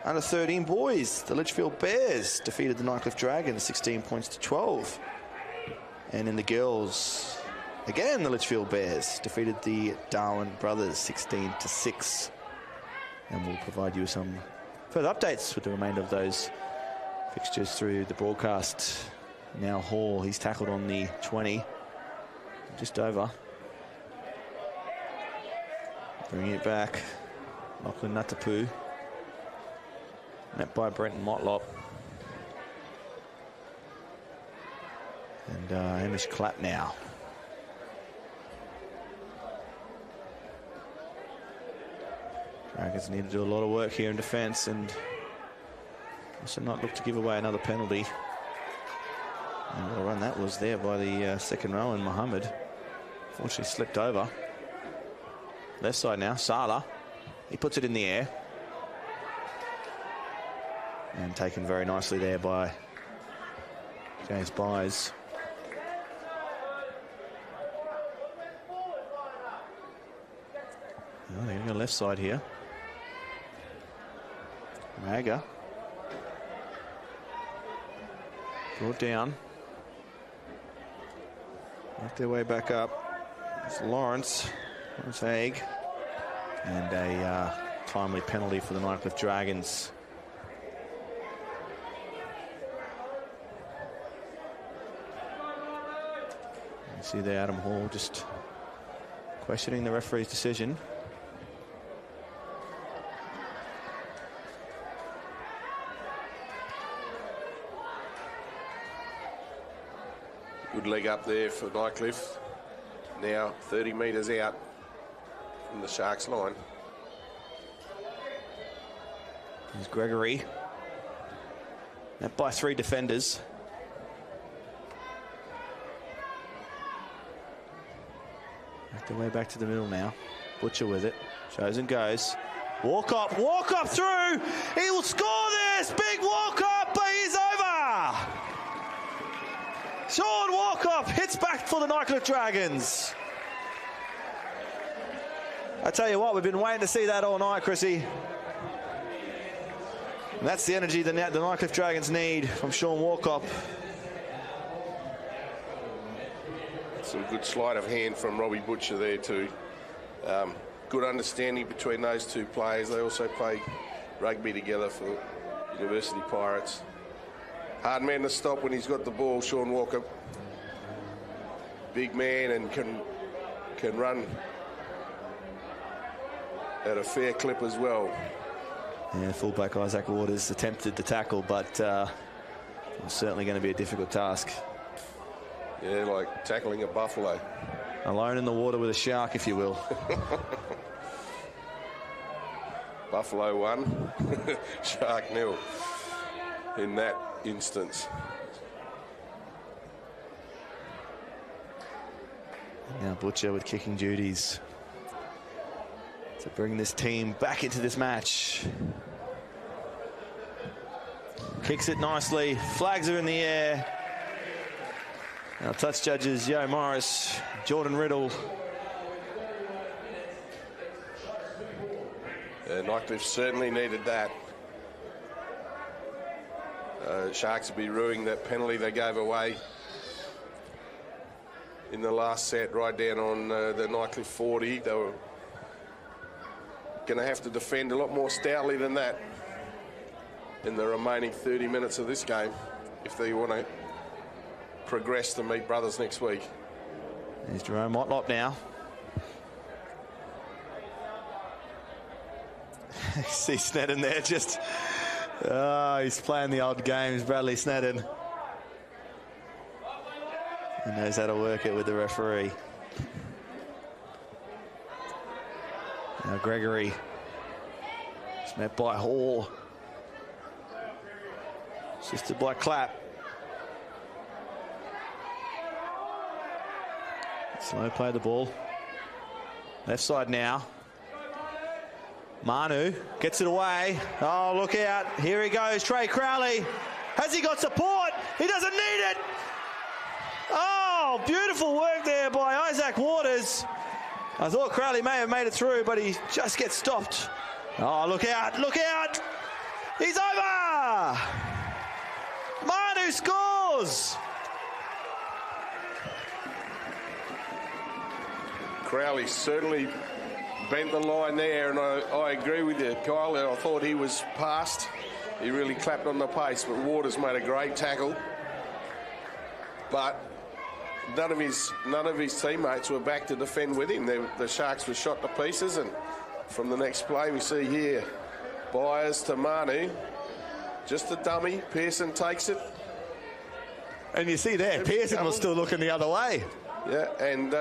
under 13 boys. The Litchfield Bears defeated the Nightcliff Dragons 16 points to 12. And in the girls, again, the Litchfield Bears defeated the Darwin brothers 16 to 6. And we'll provide you with some further updates with the remainder of those fixtures through the broadcast. Now Hall, he's tackled on the 20, just over. Bringing it back, Lachlan Natapu, met by Brenton Motlop. And Hamish Clapp now. Dragons need to do a lot of work here in defence and also not look to give away another penalty. And what a run that was there by the second row, and Mohammed fortunately slipped over. Left side now, Sala. He puts it in the air. And taken very nicely there by James Byes. Oh, they're going to go left side here. Maga. Brought down. Work their way back up. It's Lawrence Haig. And a timely penalty for the Nightcliff Dragons. You see there Adam Hall just questioning the referee's decision. Good leg up there for Nightcliff. Now 30 metres out from the Sharks line. There's Gregory. Met by 3 defenders. Make their way back to the middle now. Butcher with it. Shows and goes. Walk up through. He will score this. Big walk up, but he's over. Sean Walkup hits back for the Nightcliff Dragons. I tell you what, we've been waiting to see that all night, Chrissy. And that's the energy the Nightcliff Dragons need from Sean Walkup. Some good sleight of hand from Robbie Butcher there too. Good understanding between those two players. They also play rugby together for University Pirates. Hard man to stop when he's got the ball, Sean Walker. Big man and can run at a fair clip as well. Yeah, fullback Isaac Waters attempted to tackle, but it's certainly going to be a difficult task. Yeah, like tackling a buffalo. Alone in the water with a shark, if you will. Buffalo 1, shark 0 in that instance. Now Butcher with kicking duties to bring this team back into this match. Kicks it nicely, flags are in the air. Now touch judges Yo Morris, Jordan Riddle. Nightcliff certainly needed that. Sharks will be ruining that penalty they gave away in the last set, right down on the Nightcliff 40. They were going to have to defend a lot more stoutly than that in the remaining 30 minutes of this game if they want to progress to meet brothers next week. There's Jerome Motlop now. See Snedden there just... he's playing the old games, Bradley Snedden. He knows how to work it with the referee. Now Gregory It's met by Hall. Assisted by Clapp. Slow play the ball. Left side now. Manu gets it away. Oh, look out. Here he goes. Trey Crowley. Has he got support? He doesn't need it. Oh, beautiful work there by Isaac Waters. I thought Crowley may have made it through, but he just gets stopped. Oh, look out. Look out. He's over. Manu scores. Crowley certainly bent the line there, and I agree with you, Kyle. I thought he was past. He really clapped on the pace, but Waters made a great tackle. But none of his teammates were back to defend with him. The Sharks were shot to pieces, and from the next play we see here, Byers to Manu, just a dummy. Pearson takes it. And you see there, Pearson was still looking the other way. Yeah, and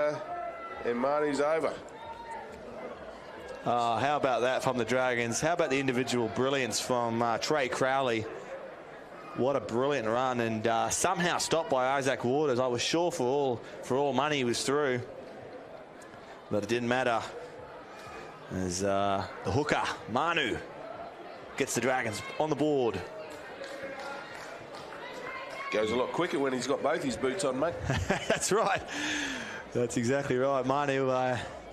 Manu's over. How about that from the Dragons? How about the individual brilliance from Trey Crowley? What a brilliant run, and somehow stopped by Isaac Waters. I was sure for all money he was through, but it didn't matter. As the hooker, Manu, gets the Dragons on the board. Goes a lot quicker when he's got both his boots on, mate. That's right. That's exactly right. Manu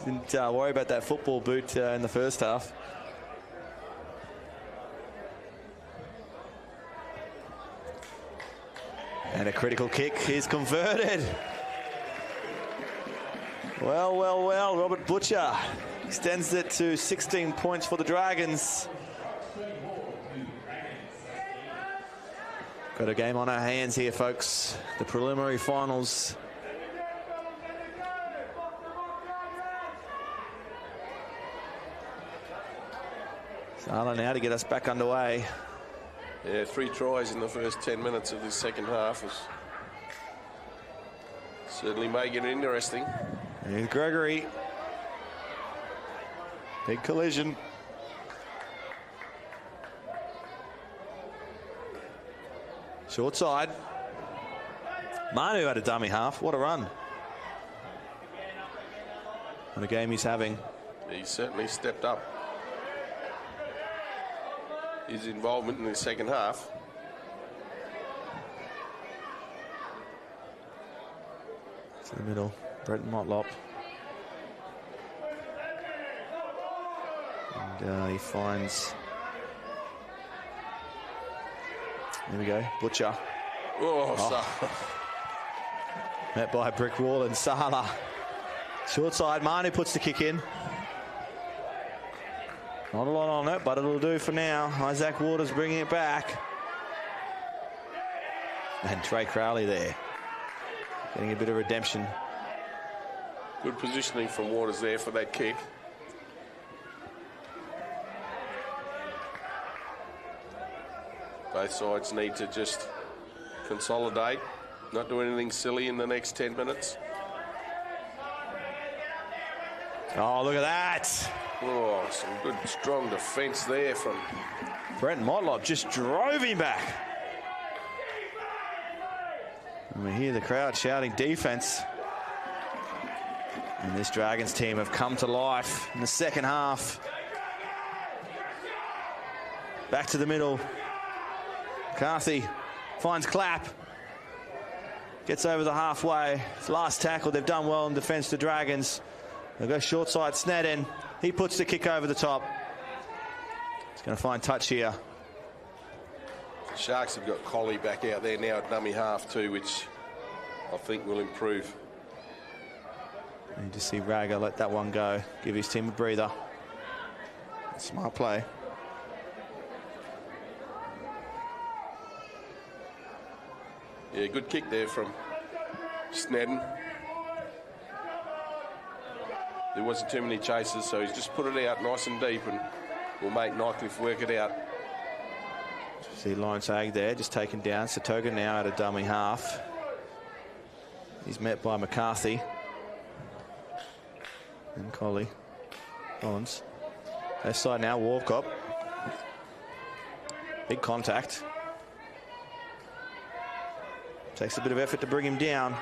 didn't worry about that football boot in the first half. And a critical kick is converted. Well, well, well. Robert Butcher extends it to 16 points for the Dragons. Got a game on our hands here, folks. The preliminary finals. Sala now to get us back underway. Yeah, 3 tries in the first 10 minutes of this second half. Was certainly making it interesting. Here's Gregory. Big collision. Short side. Manu had a dummy half. What a run. What a game he's having. He certainly stepped up his involvement in the second half. To the middle. Brenton Motlop. And he finds... There we go, Butcher. Oh. Met by a brick wall and Sala. Short side, Manu puts the kick in. Not a lot on it, but it'll do for now. Isaac Waters bringing it back. And Trey Crowley there. Getting a bit of redemption. Good positioning from Waters there for that kick. Both sides need to just consolidate, not do anything silly in the next 10 minutes. Oh, look at that. Oh, some good, strong defence there from... Brenton Motlop just drove him back. And we hear the crowd shouting defence. And this Dragons team have come to life in the second half. Back to the middle. McCarthy finds Clapp. Gets over the halfway. Last tackle, they've done well in defence to Dragons. They'll go short side, Snedden. He puts the kick over the top. He's going to find touch here. The Sharks have got Colley back out there now at dummy half too, which I think will improve. You just see Raga let that one go. Give his team a breather. Smart play. Yeah, good kick there from Snedden. There wasn't too many chases, so he's just put it out nice and deep and will make Nightcliff work it out. See Lawrence Ag there, just taken down. Satoga now at a dummy half. He's met by McCarthy. And Collins. Left side now, Walcott. Big contact. Takes a bit of effort to bring him down.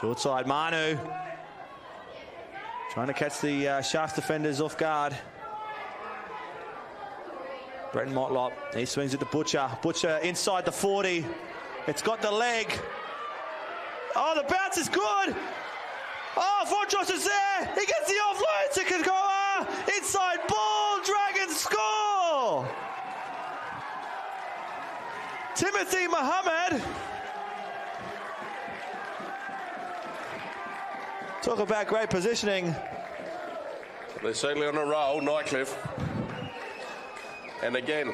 Short side, Manu. Trying to catch the Sharks defenders off guard. Brenton Motlop, he swings it to Butcher. Butcher inside the 40. It's got the leg. Oh, the bounce is good. Oh, Vontos is there. He gets the offload to Kakoa. Inside ball, Dragons score. Timothy Mohammed. Talk about great positioning. They're certainly on a roll, Nightcliff. And again,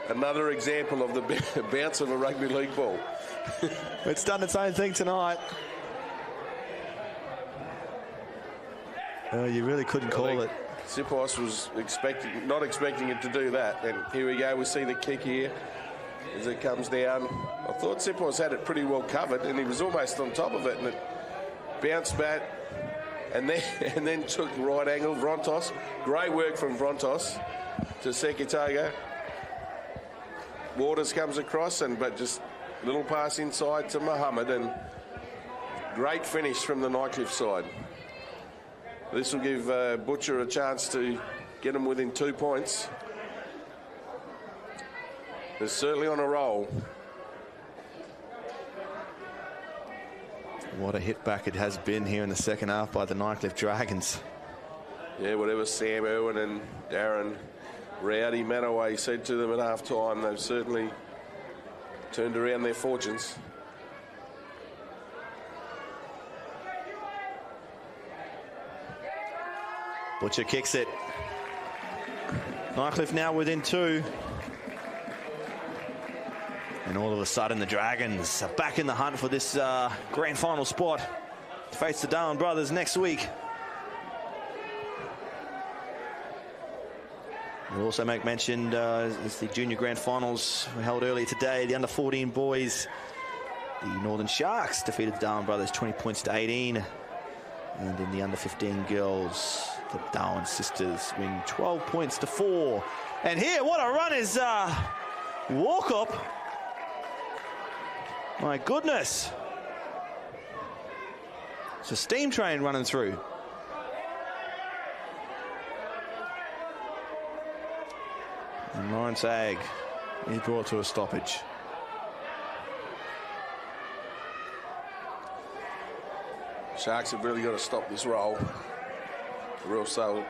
another example of the bounce of a rugby league ball. It's done its own thing tonight. You really couldn't call it. Sipos was not expecting it to do that. And here we go, we see the kick here as it comes down. I thought Sipos had it pretty well covered, and he was almost on top of it, and it bounced back. And then took right angle, Vontos. Great work from Vontos to Sekitoga. Waters comes across, but just little pass inside to Mohammed, and great finish from the Nightcliff side. This will give Butcher a chance to get him within 2 points. They're certainly on a roll. What a hit back it has been here in the second half by the Nightcliff Dragons. Yeah, whatever Sam Irwin and Darren Rowdy Manaway said to them at half time, they've certainly turned around their fortunes. Butcher kicks it. Nightcliff now within 2. And all of a sudden the Dragons are back in the hunt for this grand final spot to face the Darwin brothers next week. We'll also make mention as the junior grand finals were held earlier today. The under 14 boys, the Northern Sharks defeated the Darwin brothers 20 points to 18. And in the under 15 girls, the Darwin sisters win 12 points to 4. And here, what a run is Walkup. My goodness. It's a steam train running through. And Lawrence Agg is brought to a stoppage. Sharks have really got to stop this roll. Or else they'll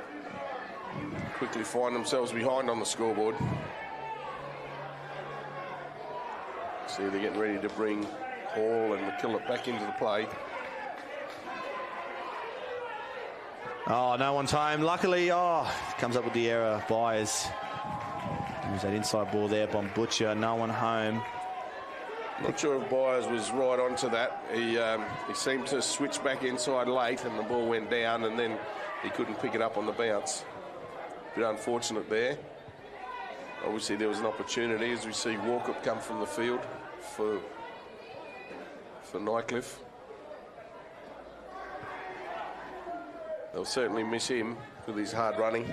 quickly find themselves behind on the scoreboard. See, they're getting ready to bring Hall and McKillop back into the play. Oh, no one's home. Luckily, comes up with the error. Byers. There's that inside ball there by Butcher. No one home. Not sure if Byers was right onto that. He seemed to switch back inside late, and the ball went down, and then he couldn't pick it up on the bounce. Bit unfortunate there. Obviously, there was an opportunity as we see Walkup come from the field for Nightcliff. They'll certainly miss him with his hard running,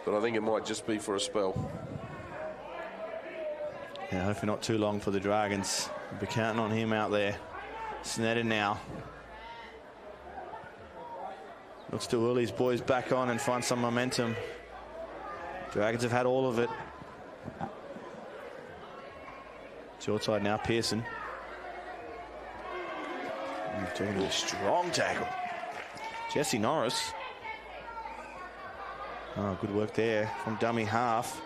but I think it might just be for a spell. Yeah, hopefully not too long for the Dragons. We'll be counting on him out there. Sneddon now. Looks to will his boys back on and find some momentum. Dragons have had all of it. Short side now, Pearson. Taking a strong tackle. Jesse Norris. Oh, good work there from dummy half.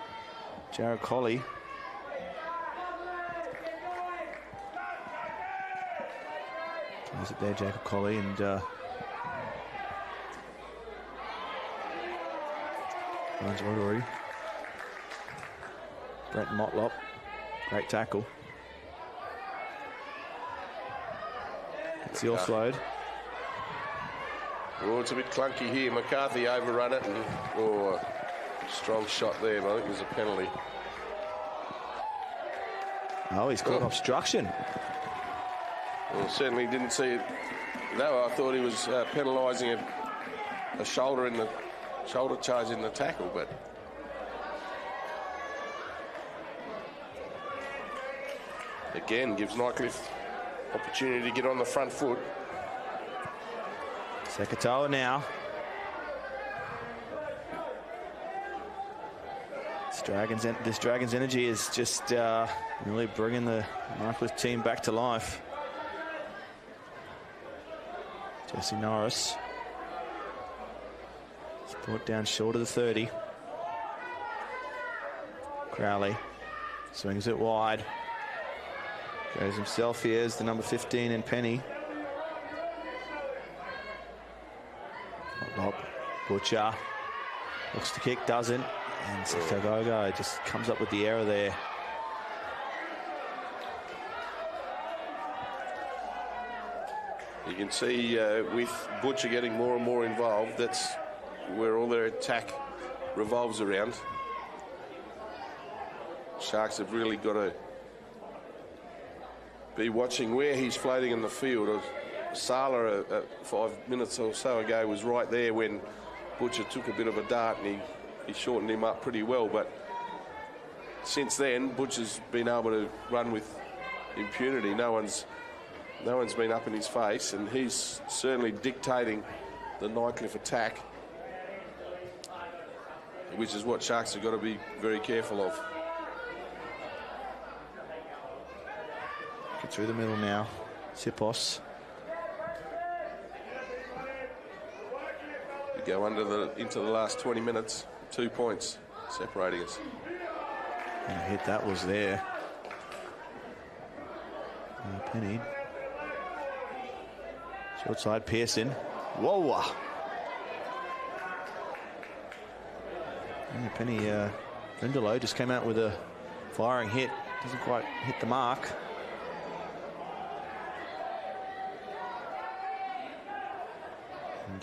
Jared Colley. Is it there, Jacob Colley, and Ryan's Rodori. Brent Motlop, great tackle. It's the offload. Oh, it's a bit clunky here. McCarthy overrun it, and strong shot there, but I think there's a penalty. Oh, he's caught obstruction. Well, certainly didn't see it. No, I thought he was penalising a shoulder in the shoulder charge in the tackle, but again gives Nightcliff opportunity to get on the front foot. Sekatoa now. This Dragons energy is just really bringing the Nightcliff team back to life. Jesse Norris. It's brought down short of the 30. Crowley swings it wide. Goes himself here as the number 15 in Penny. Butcher looks to kick, doesn't. And Sakagogo just comes up with the error there. You can see with Butcher getting more and more involved, that's where all their attack revolves around. Sharks have really got to be watching where he's floating in the field. Sala, 5 minutes or so ago, was right there when Butcher took a bit of a dart, and he shortened him up pretty well. But since then, Butcher's been able to run with impunity. No one's been up in his face, and he's certainly dictating the Nightcliff attack, which is what Sharks have got to be very careful of. Get through the middle now. Sipos. We go into the last 20 minutes. 2 points separating us. And a hit that was there. Penny. Short side, Pearson. Whoa! And Penny, Lindelof just came out with a firing hit. Doesn't quite hit the mark.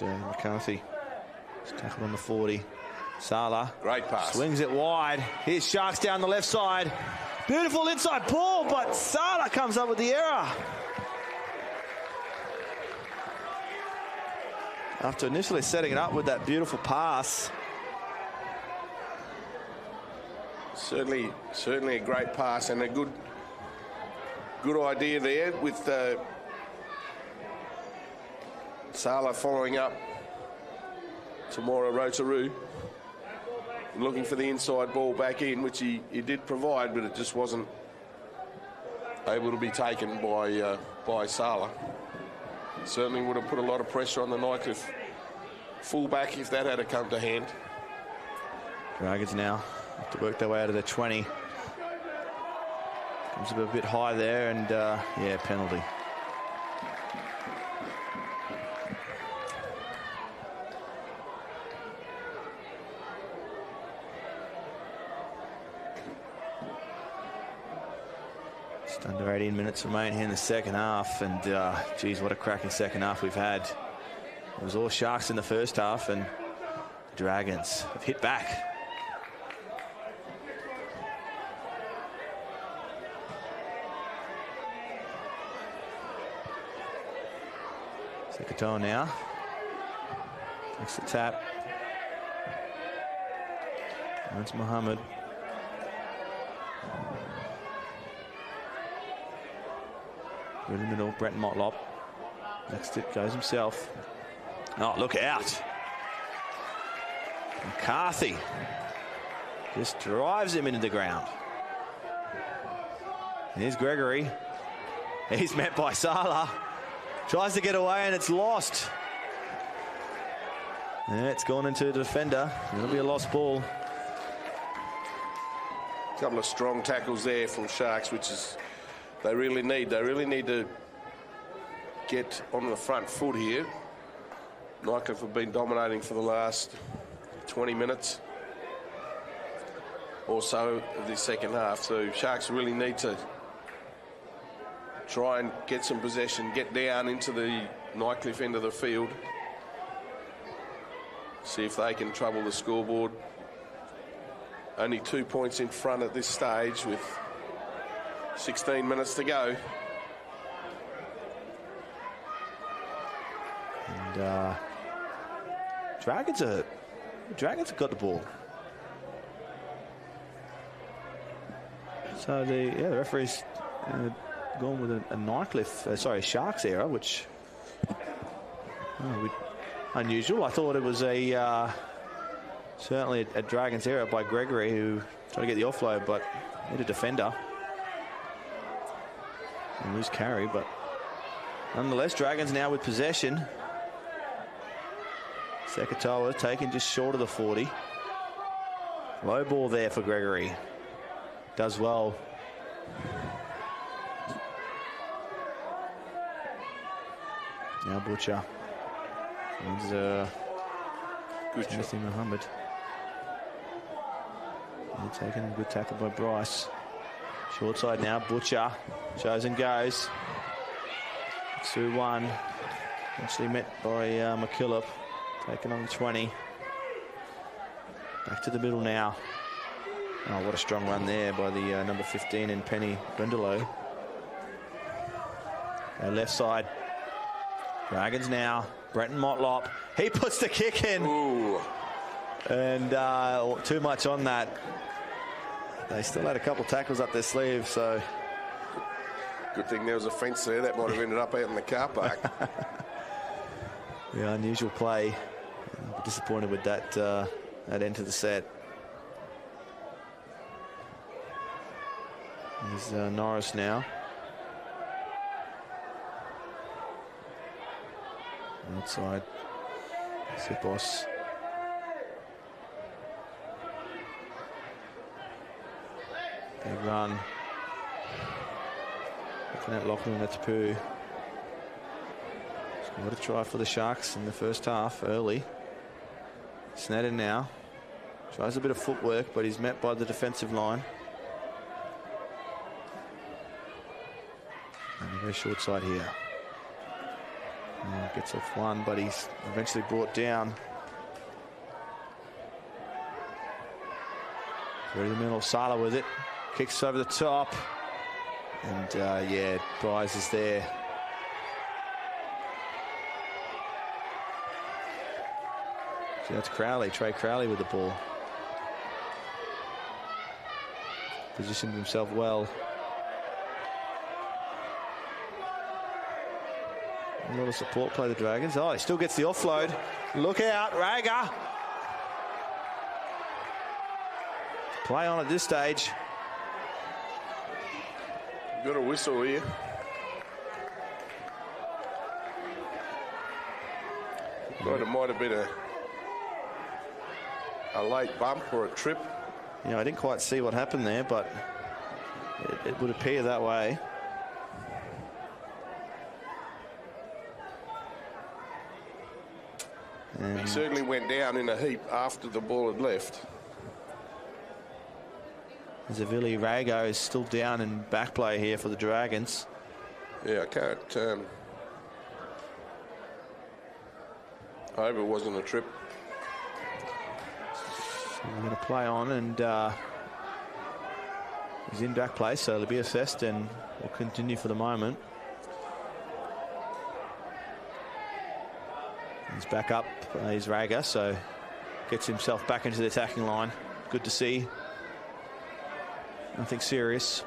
And McCarthy is tackled on the 40. Sala. Great pass. Swings it wide. Here's Sharks down the left side. Beautiful inside ball, but Sala comes up with the error. After initially setting it up with that beautiful pass. Certainly a great pass and a good idea there with Sala following up Tamora Rotorua, looking for the inside ball back in, which he did provide, but it just wasn't able to be taken by Sala. Certainly would have put a lot of pressure on the Nightcliff fullback if that had come to hand. Dragons now have to work their way out of the 20. Comes a bit high there, and yeah, penalty. Just under 18 minutes remain here in the second half, and geez, what a cracking second half we've had. It was all Sharks in the first half, and Dragons have hit back. Sekatoa now. Takes the tap. That's Mohammed. In the middle, Brent Motlop. Next it goes himself. Oh, look out. McCarthy just drives him into the ground. Here's Gregory. He's met by Sala. Tries to get away and it's lost. Yeah, it's gone into the defender. It'll be a lost ball. A couple of strong tackles there from Sharks, which is they really need. They really need to get on the front foot here. Nightcliff have been dominating for the last 20 minutes or so of this second half. So Sharks really need to try and get some possession, get down into the Nightcliff end of the field. See if they can trouble the scoreboard. Only 2 points in front at this stage with 16 minutes to go. And Dragons are The Dragons have got the ball. So the referee's gone with a Nightcliff, Sharks error, which unusual. I thought it was certainly a Dragons error by Gregory, who tried to get the offload, but hit a defender. And loose carry, but nonetheless, Dragons now with possession. Sekatoa taken just short of the 40. Low ball there for Gregory. Does well. Now Butcher. And Timothy Muhammad. And taken a good tackle by Bryce. Short side now, Butcher. Shows and goes. Through one. Actually met by McKillop. Taken on the 20. Back to the middle now. Oh, what a strong run there by the number 15 in Penny Brendelow. Left side. Dragons now. Brenton Motlop. He puts the kick in. Ooh. And too much on that. They still had a couple of tackles up their sleeve, so. Good thing there was a fence there. That might have ended up out in the car park. Yeah, unusual play. Disappointed with that end to the set. There's Norris now. Outside. Sipos. Big run. Looking at Lachlan Atapu. What a try for the Sharks in the first half early. Sneddon now. Tries a bit of footwork, but he's met by the defensive line. And a very short side here. Gets off one, but he's eventually brought down. Through the middle, Sala with it. Kicks over the top. And yeah, Bryce is there. So that's Crowley, Trey Crowley with the ball. Positioned himself well. A lot of support play the Dragons. Oh, he still gets the offload. Look out, Rager. Play on at this stage. Got a whistle here. Thought it might have been a late bump or a trip. Yeah, I didn't quite see what happened there, but it would appear that way. And he certainly went down in a heap after the ball had left. Zavili Rago is still down in back play here for the Dragons. Yeah, I can't. I hope it wasn't a trip. So we're going to play on, and he's in back play, so it'll be assessed and will continue for the moment. He's back up, he's Raga, so gets himself back into the attacking line. Good to see. Nothing serious.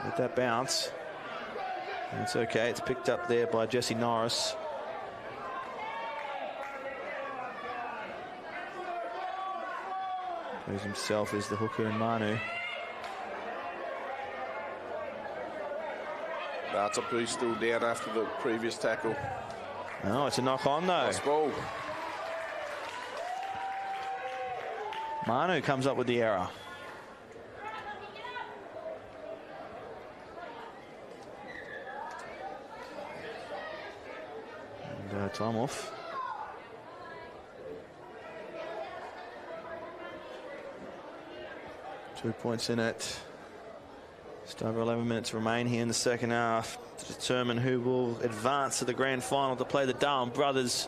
Let that bounce. It's okay, it's picked up there by Jesse Norris. Plays himself as the hooker and Manu. That's a piece still down after the previous tackle. Oh, it's a knock on though. Nice ball. Manu comes up with the error. And time off. Two points in it. Just over 11 minutes remain here in the second half to determine who will advance to the grand final to play the Darwin brothers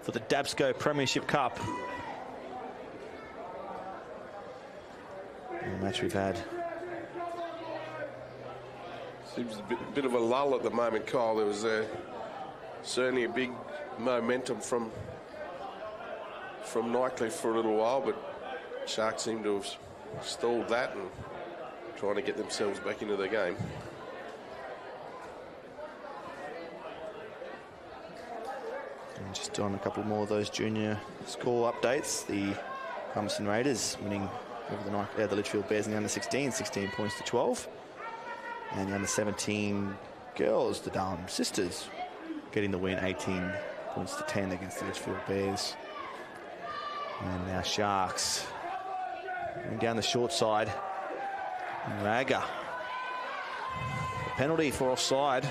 for the DABSCO Premiership Cup. The match we've had. Seems a bit of a lull at the moment, Kyle. There was certainly a big momentum from Nightcliff for a little while, but Sharks seem to have stalled that and trying to get themselves back into the game. And just on a couple more of those junior score updates, the Palmerston Raiders winning over the Litchfield Bears in the under-16, 16 points to 12. And the under-17 girls, the Darwin sisters, getting the win, 18 points to 10 against the Litchfield Bears. And now Sharks going down the short side. Raga. A penalty for offside.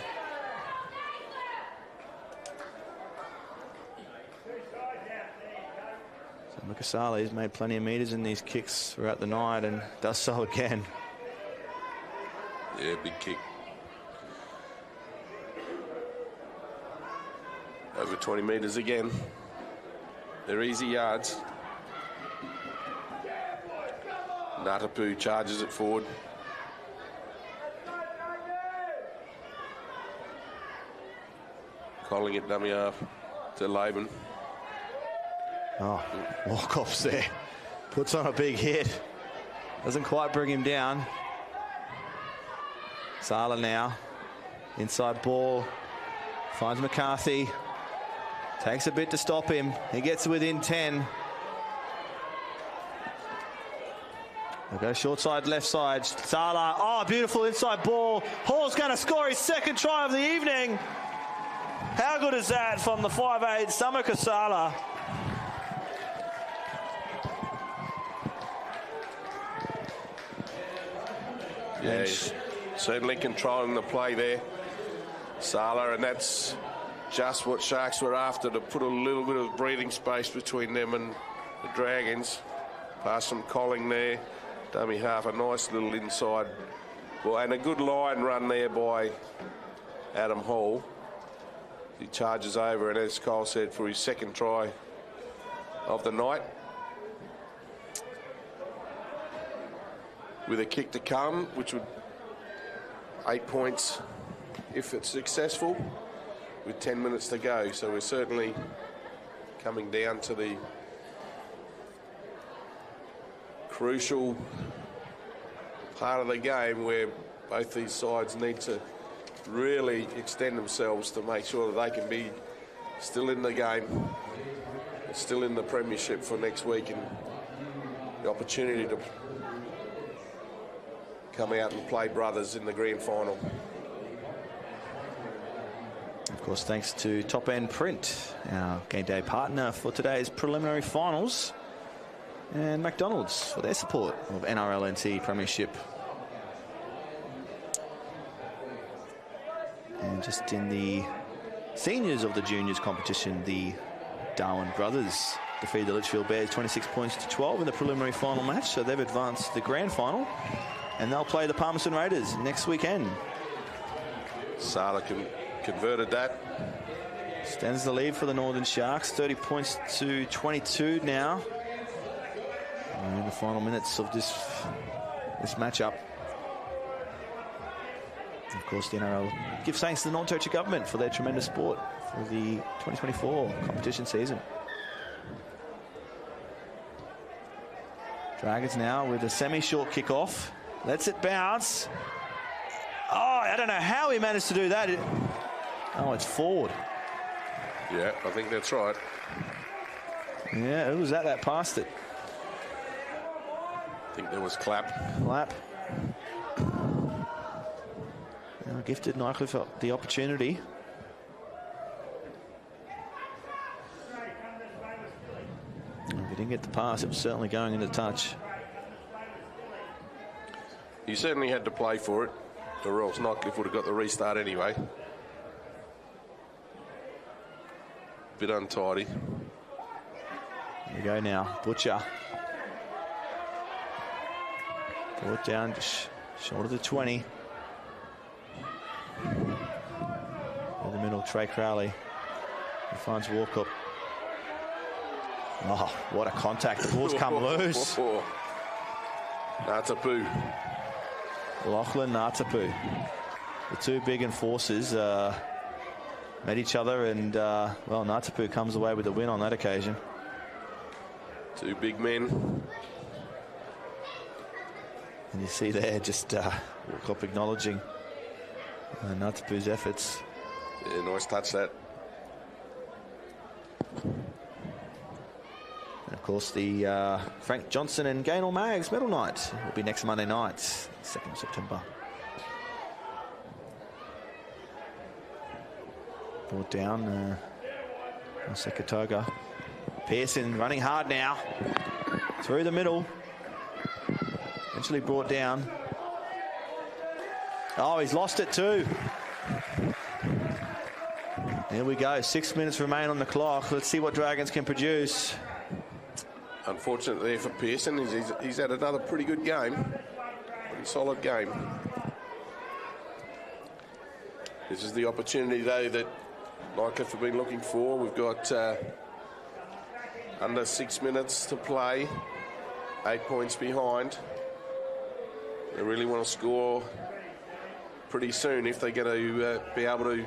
So Mukasale has made plenty of metres in these kicks throughout the night and does so again. Yeah, big kick. Over 20 metres again. They're easy yards. Ngatapu charges it forward. Calling it dummy half to Laban. Oh, Walkoff's there. Puts on a big hit. Doesn't quite bring him down. Sala now. Inside ball. Finds McCarthy. Takes a bit to stop him. He gets within 10. They'll go short side, left side. Sala. Oh, beautiful inside ball. Hall's going to score his second try of the evening. How good is that from the 5'8", Samaka Sala? Yeah, he's certainly controlling the play there, Sala, and that's just what Sharks were after, to put a little bit of breathing space between them and the Dragons. Pass some Colling there, dummy half, a nice little inside ball, and a good line run there by Adam Hall. He charges over, and as Kyle said, for his second try of the night. With a kick to come, which would 8 points if it's successful, with 10 minutes to go. So we're certainly coming down to the crucial part of the game where both these sides need to really extend themselves to make sure that they can be still in the game, still in the Premiership for next week, and the opportunity to come out and play brothers in the grand final. Of course, thanks to Top End Print, our game day partner for today's preliminary finals, and McDonald's for their support of NRL/NT Premiership. And just in the seniors of the juniors competition, the Darwin brothers defeated the Litchfield Bears 26 points to 12 in the preliminary final match, so they've advanced to the grand final, and they'll play the Palmerston Raiders next weekend. Sala converted that. Stands the lead for the Northern Sharks, 30 points to 22 now. And in the final minutes of this matchup. Of course, the NRL gives thanks to the Northern Territory Government for their tremendous support for the 2024 competition season. Dragons now with a semi-short kickoff. Lets it bounce. Oh, I don't know how he managed to do that. Oh, it's forward. Yeah, I think that's right. Yeah, who was that passed it? I think there was Clapp. Now gifted Nightcliff the opportunity. If he didn't get the pass, it was certainly going into touch. He certainly had to play for it, or else Nightcliff would have got the restart anyway. Bit untidy. Here we go now. Butcher. Brought down short of the 20. In the middle, Trey Crowley. He finds Walkup. Oh, what a contact. The ball's come loose. Ngatapu. Lachlan Ngatapu. The two big enforcers met each other, and well, Ngātapu comes away with the win on that occasion. Two big men. And you see there just Walkup acknowledging Ngātapu's efforts. Yeah, nice touch that. And of course, the Frank Johnson and Gaynor Maggs medal night will be next Monday night, 2nd of September. Brought down Sekatoga. Pearson running hard now. Through the middle. Eventually brought down. Oh, he's lost it too. There we go. 6 minutes remain on the clock. Let's see what Dragons can produce. Unfortunately for Pearson, he's had another pretty good game. Pretty solid game. This is the opportunity, though, that Nightcliff have been looking for. We've got under 6 minutes to play. 8 points behind. They really want to score pretty soon if they're going to be able to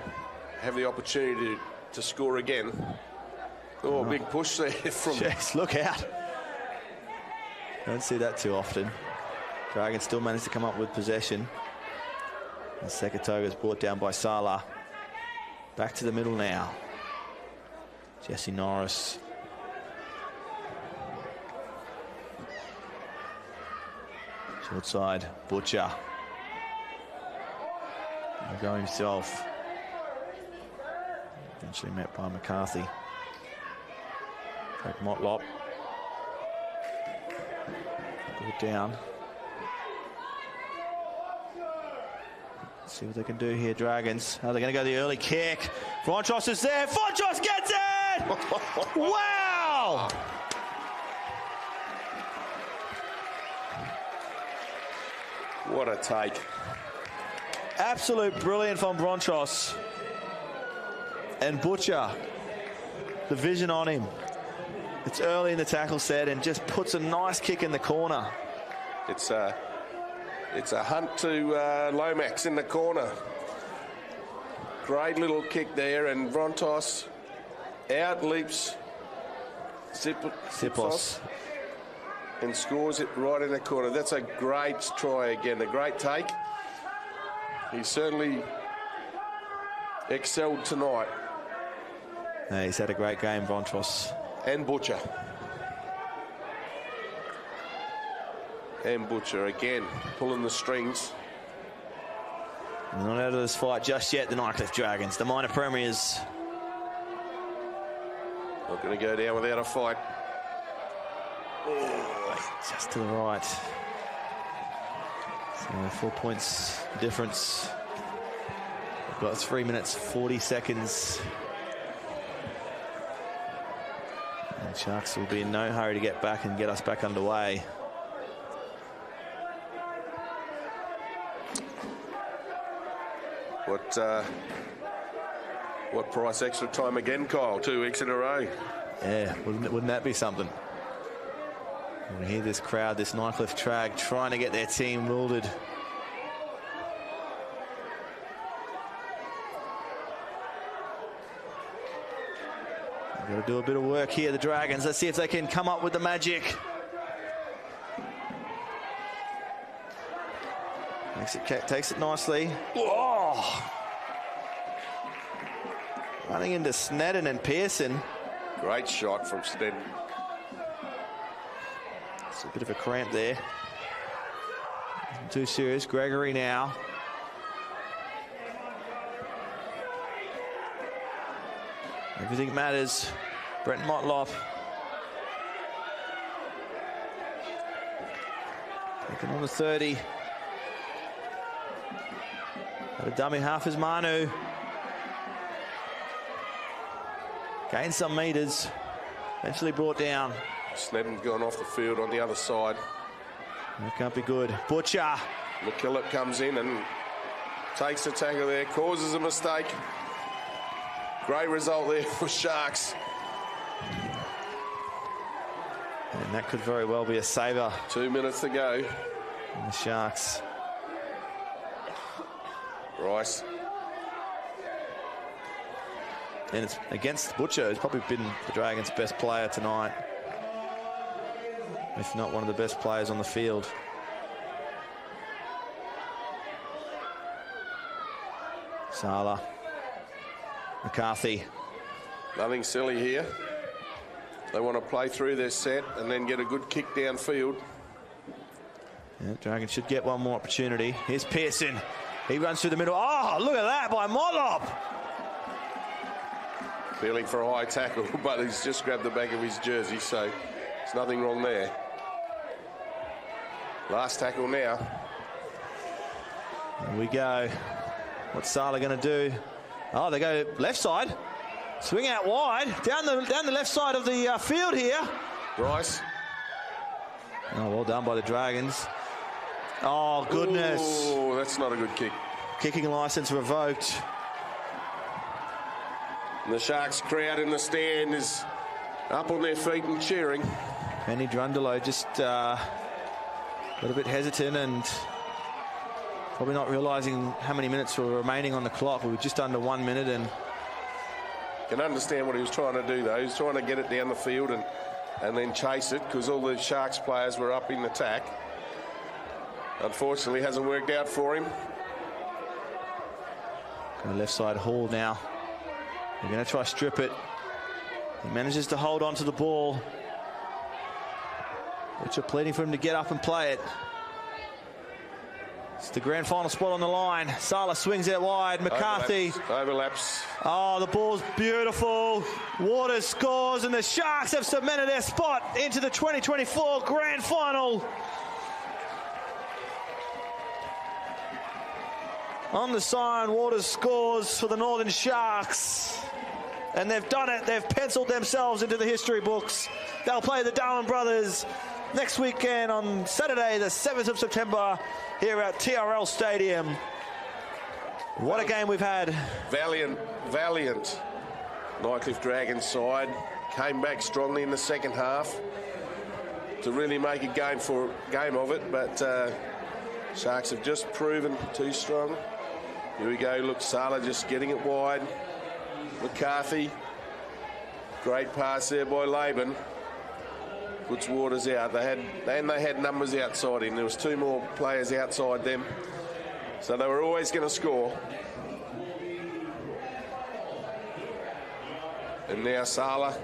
have the opportunity to score again. Oh, big push there from... Jeez, look out. Don't see that too often. Dragons still managed to come up with possession. And Sekatoga is brought down by Sala. Back to the middle now. Jesse Norris. Short side, Butcher. He'll go himself. Eventually met by McCarthy. Craig Motlop. Brought down. Let's see what they can do here, Dragons. Are they going to go the early kick? Fontos is there. Fontos gets it! Wow! What a take. Absolute brilliant from Bronchos. And Butcher, the vision on him. It's early in the tackle set and just puts a nice kick in the corner. It's a hunt to Lomax in the corner. Great little kick there, and Brontos out leaps Sipos. And scores it right in the corner. That's a great try again, a great take. He certainly excelled tonight. Yeah, he's had a great game, Brontos. And Butcher. And Butcher again, pulling the strings. They're not out of this fight just yet, the Nightcliff Dragons, the minor premiers. Not going to go down without a fight. Just to the right. So 4 points difference. We've got 3 minutes, 40 seconds. And Sharks will be in no hurry to get back and get us back underway. What price extra time again, Kyle? 2 weeks in a row. Yeah, wouldn't that be something? We hear this crowd, this Nightcliff Trag, trying to get their team ruled. Got to do a bit of work here, the Dragons. Let's see if they can come up with the magic. Takes it nicely. Oh! Running into Snedden and Pearson. Great shot from Snedden. It's a bit of a cramp there. Nothing too serious. Gregory now. Everything matters. Brent Motlop. Taking on the 30. Got a dummy half as Manu. Gained some metres. Eventually brought down. Snedden's gone off the field on the other side. That can't be good. Butcher. McKillop comes in and takes the tackle there, causes a mistake. Great result there for Sharks. And that could very well be a saver. 2 minutes to go. And the Sharks. Rice. and it's against Butcher, who's probably been the Dragons' best player tonight, if not one of the best players on the field. Sala, McCarthy. Nothing silly here. They want to play through their set and then get a good kick downfield. Yeah, Dragons should get one more opportunity. Here's Pearson. He runs through the middle. Oh, look at that by Motlop. Feeling for a high tackle, but he's just grabbed the back of his jersey, so there's nothing wrong there. Last tackle now. Here we go. What's Sala going to do? Oh, they go left side. Swing out wide. Down the left side of the field here. Rice. Oh, well done by the Dragons. Oh, goodness. Oh, that's not a good kick. Kicking license revoked. And the Sharks crowd in the stand is up on their feet and cheering. Benny Drundalo just got a bit hesitant and probably not realising how many minutes were remaining on the clock. We were just under 1 minute, and can understand what he was trying to do, though. He was trying to get it down the field and then chase it, because all the Sharks players were up in attack. Unfortunately, hasn't worked out for him. Going left side Hall now. They're going to try strip it. He manages to hold on to the ball, which are pleading for him to get up and play it. It's the grand final spot on the line. Sala swings out wide. McCarthy. Overlaps. Oh, the ball's beautiful. Waters scores, and the Sharks have cemented their spot into the 2024 grand final. On the sign, Waters scores for the Northern Sharks. And they've done it. They've penciled themselves into the history books. They'll play the Darwin brothers next weekend on Saturday, the 7th of September, here at TRL Stadium. What a game we've had. Valiant Nightcliff Dragons side. Came back strongly in the second half to really make a game of it, but Sharks have just proven too strong. Here we go. Look, Sala just getting it wide. McCarthy. Great pass there by Laban. Puts Waters out. They had numbers outside him. There was two more players outside them, so they were always going to score. And now Sala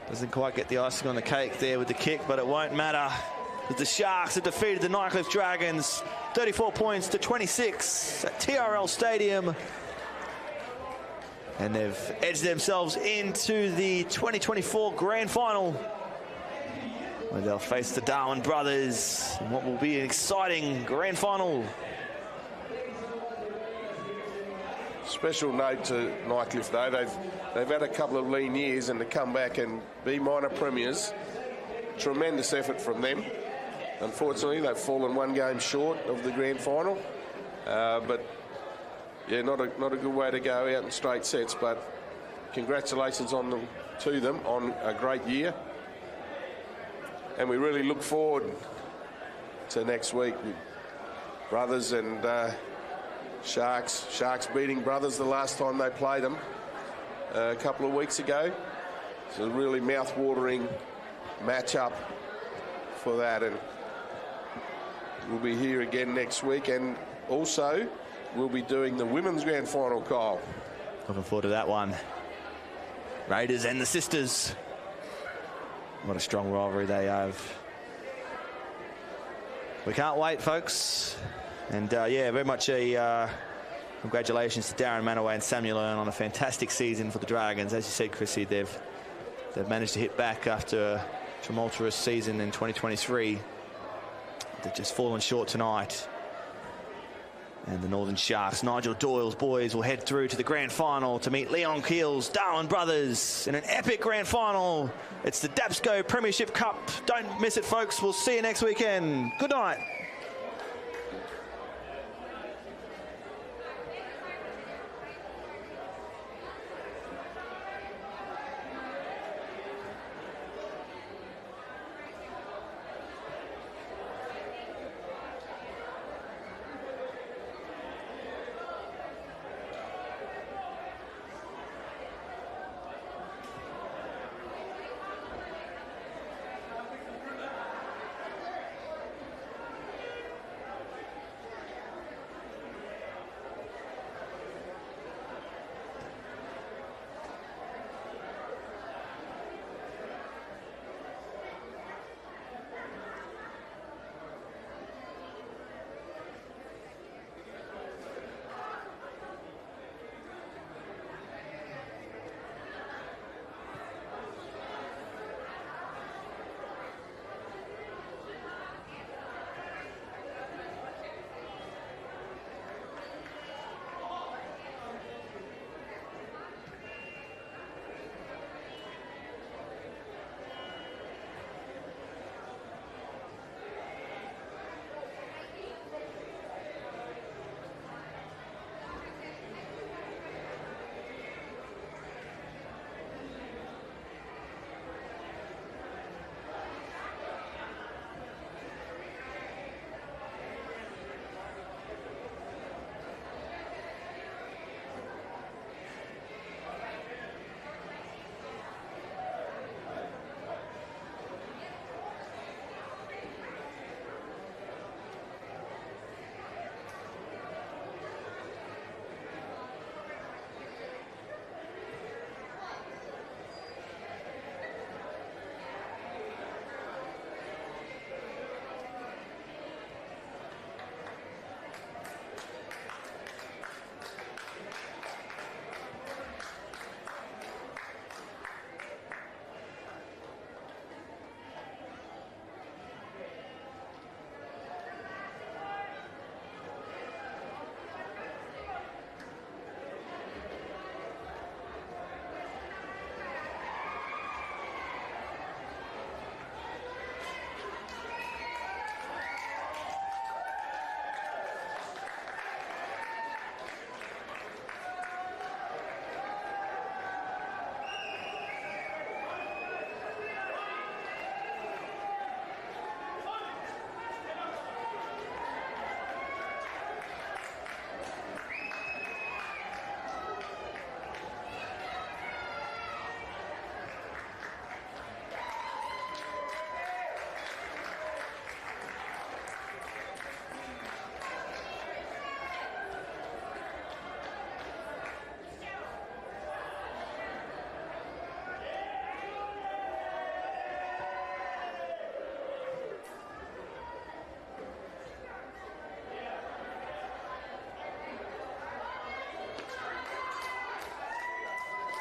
doesn't quite get the icing on the cake there with the kick, but it won't matter. The Sharks have defeated the Nightcliff Dragons 34 points to 26 at TRL Stadium. And they've edged themselves into the 2024 grand final, where they'll face the Darwin brothers in what will be an exciting grand final. Special note to Nightcliff, though. They've had a couple of lean years, and to come back and be minor premiers, tremendous effort from them. Unfortunately, they've fallen one game short of the grand final, but yeah, not a good way to go out in straight sets. But congratulations to them on a great year, and we really look forward to next week. Brothers and Sharks beating Brothers the last time they played them a couple of weeks ago. It's a really mouth-watering match-up for that, and we'll be here again next week, and also we'll be doing the women's grand final, Kyle. Looking forward to that one. Raiders and the Sisters. What a strong rivalry they have. We can't wait, folks. And yeah, very much a congratulations to Darren Manaway and Samuel Earn on a fantastic season for the Dragons. As you said, Chrissy, they've managed to hit back after a tumultuous season in 2023. They've just fallen short tonight. And the Northern Sharks, Nigel Doyle's boys, will head through to the grand final to meet Leon Keel's Darwin brothers in an epic grand final. It's the DABSCO Premiership Cup. Don't miss it, folks. We'll see you next weekend. Good night.